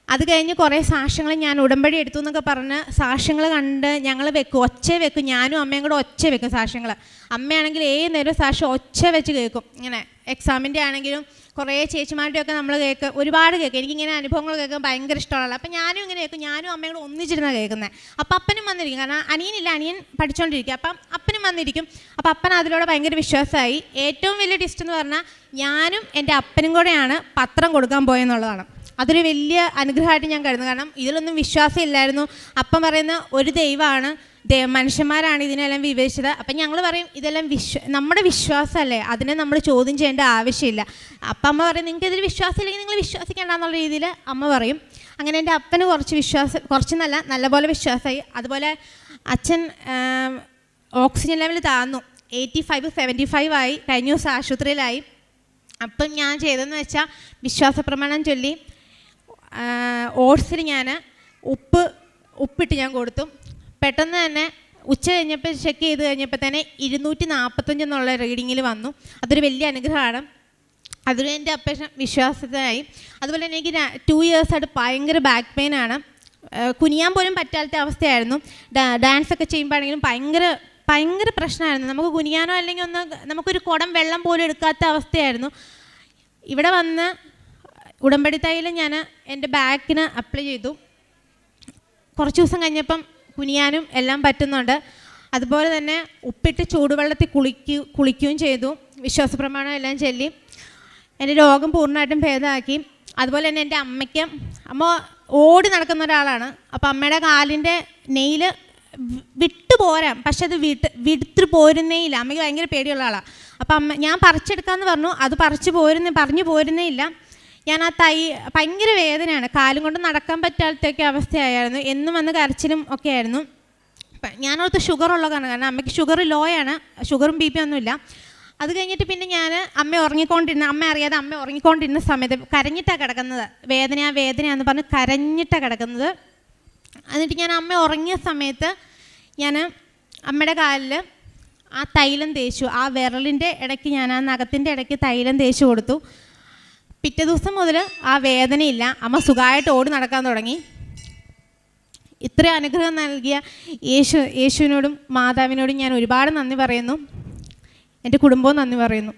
അത് കഴിഞ്ഞ് കുറേ സാക്ഷ്യങ്ങൾ ഞാൻ ഉടമ്പടി എടുത്തു എന്നൊക്കെ പറഞ്ഞ് സാക്ഷ്യങ്ങൾ കണ്ട് ഞങ്ങൾ ഒച്ച വെക്കും, ഞാനും അമ്മയും കൂടെ ഒച്ച വെക്കും സാക്ഷ്യങ്ങൾ. അമ്മയാണെങ്കിൽ ഏത് നേരം സാക്ഷ്യം ഒച്ച വെച്ച് കേൾക്കും. ഇങ്ങനെ എക്സാമിൻ്റെ ആണെങ്കിലും കുറേ ചേച്ചിമാരുടെയൊക്കെ നമ്മൾ ഒരുപാട് കേൾക്കും. എനിക്കിങ്ങനെ അനുഭവങ്ങൾ കേൾക്കാൻ ഭയങ്കര ഇഷ്ടമുള്ള. അപ്പം ഞാനും ഇങ്ങനെ കേൾക്കും, ഞാനും അമ്മയും കൂടെ ഒന്നിച്ചിരുന്നാണ് കേൾക്കുന്നത്. അപ്പം അപ്പനും വന്നിരിക്കും, കാരണം അനിയനില്ല, അനിയൻ പഠിച്ചുകൊണ്ടിരിക്കുക. അപ്പം അപ്പനും വന്നിരിക്കും. അപ്പം അപ്പൻ അതിലൂടെ ഭയങ്കര വിശ്വാസമായി. ഏറ്റവും വലിയ ടിസ്റ്റ് എന്ന് പറഞ്ഞാൽ ഞാനും എൻ്റെ അപ്പനും കൂടെയാണ് പത്രം കൊടുക്കാൻ പോയെന്നുള്ളതാണ്. അതൊരു വലിയ അനുഗ്രഹമായിട്ട് ഞാൻ കരുതുന്നു. കാരണം ഇതിലൊന്നും വിശ്വാസം ഇല്ലായിരുന്നു. അപ്പം പറയുന്ന ഒരു ദൈവമാണ്, മനുഷ്യന്മാരാണ് ഇതിനെല്ലാം വിവേചിച്ചത്. അപ്പം ഞങ്ങൾ പറയും ഇതെല്ലാം നമ്മുടെ വിശ്വാസമല്ലേ, അതിനെ നമ്മൾ ചോദ്യം ചെയ്യേണ്ട ആവശ്യമില്ല. അപ്പം അമ്മ പറയും നിങ്ങൾക്ക് ഇതിൽ വിശ്വാസം ഇല്ലെങ്കിൽ നിങ്ങൾ വിശ്വസിക്കേണ്ട എന്നുള്ള രീതിയിൽ അമ്മ പറയും. അങ്ങനെ എൻ്റെ അപ്പന് കുറച്ചെന്നല്ല നല്ലപോലെ വിശ്വാസമായി. അതുപോലെ അച്ഛൻ ഓക്സിജൻ ലെവൽ താഴ്ന്നു, 85, 75 ആയി. കഴിഞ്ഞ ദിവസം ആശുപത്രിയിലായി. അപ്പം ഞാൻ ചെയ്തതെന്ന് വെച്ചാൽ വിശ്വാസ പ്രമാണം ചൊല്ലി ഓട്സിൽ ഞാൻ ഉപ്പിട്ട് ഞാൻ കൊടുത്തു. പെട്ടെന്ന് തന്നെ ഉച്ച കഴിഞ്ഞപ്പോൾ ചെക്ക് ചെയ്ത് കഴിഞ്ഞപ്പോൾ തന്നെ 245 എന്നുള്ള റീഡിങ്ങിൽ വന്നു. അതൊരു വലിയ അനുഗ്രഹമാണ്. അതിൽ എൻ്റെ അപ്പൻ വിശ്വാസത്തിനായി. അതുപോലെ തന്നെ എനിക്ക് 2 ഇയേഴ്സായിട്ട് ഭയങ്കര ബാക്ക് പെയിനാണ്. കുനിയാൻ പോലും പറ്റാത്ത അവസ്ഥയായിരുന്നു. ഡാൻസൊക്കെ ചെയ്യുമ്പോഴാണെങ്കിലും ഭയങ്കര പ്രശ്നമായിരുന്നു. നമുക്ക് കുനിയാനോ അല്ലെങ്കിൽ നമുക്കൊരു കുടം വെള്ളം പോലും എടുക്കാത്ത അവസ്ഥയായിരുന്നു. ഇവിടെ വന്ന് ഉടമ്പടി തൈലം ഞാൻ എൻ്റെ ബാക്കിന് അപ്ലൈ ചെയ്തു. കുറച്ച് ദിവസം കഴിഞ്ഞപ്പം കുനിയാനും എല്ലാം പറ്റുന്നുണ്ട്. അതുപോലെ തന്നെ ഉപ്പിട്ട് ചൂടുവെള്ളത്തിൽ കുളിക്കുകയും ചെയ്തു. വിശ്വാസ പ്രമാണം എല്ലാം ചൊല്ലി എൻ്റെ രോഗം പൂർണ്ണമായിട്ടും ഭേദമാക്കി. അതുപോലെ തന്നെ എൻ്റെ അമ്മ ഓടി നടക്കുന്ന ഒരാളാണ്. അപ്പോൾ അമ്മയുടെ കാലിൻ്റെ നെയിൽ വിട്ടുപോരാം, പക്ഷെ അത് വിടുത്ത് പോരുന്നേ ഇല്ല. അമ്മയ്ക്ക് ഭയങ്കര പേടിയുള്ള ആളാണ്. അപ്പം ഞാൻ പറിച്ചെടുക്കാമെന്ന് പറഞ്ഞു, അത് പറഞ്ഞു പോരുന്നേ ഇല്ല. ഞാൻ ആ ഭയങ്കര വേദനയാണ്, കാലും കൊണ്ട് നടക്കാൻ പറ്റാത്തൊക്കെ അവസ്ഥയായിരുന്നു. എന്നും വന്ന് കരച്ചിലും ഒക്കെ ആയിരുന്നു. ഞാനോർത്ത് ഷുഗർ ഉള്ള കാരണം അമ്മയ്ക്ക് ഷുഗർ ലോ ആണ്, ഷുഗറും ബി പി ഒന്നുമില്ല. അത് കഴിഞ്ഞിട്ട് പിന്നെ ഞാൻ അമ്മ അറിയാതെ അമ്മ ഉറങ്ങിക്കൊണ്ടിരുന്ന സമയത്ത് കരഞ്ഞിട്ടാണ് കിടക്കുന്നത്. വേദനയാന്ന് പറഞ്ഞ് കരഞ്ഞിട്ടാണ് കിടക്കുന്നത്. എന്നിട്ട് ഞാൻ അമ്മ ഉറങ്ങിയ സമയത്ത് ഞാൻ അമ്മയുടെ കാലിൽ ആ തൈലം തേച്ചു. ആ വിരലിൻ്റെ ഇടയ്ക്ക് ഞാൻ ആ നഖത്തിൻ്റെ ഇടയ്ക്ക് തൈലം തേച്ച് കൊടുത്തു. പിറ്റേ ദിവസം മുതൽ ആ വേദനയില്ല. അമ്മ സുഖമായിട്ട് ഓടി നടക്കാൻ തുടങ്ങി. ഇത്ര അനുഗ്രഹം നൽകിയ യേശുവിനോടും മാതാവിനോടും ഞാൻ ഒരുപാട് നന്ദി പറയുന്നു. എൻ്റെ കുടുംബവും നന്ദി പറയുന്നു.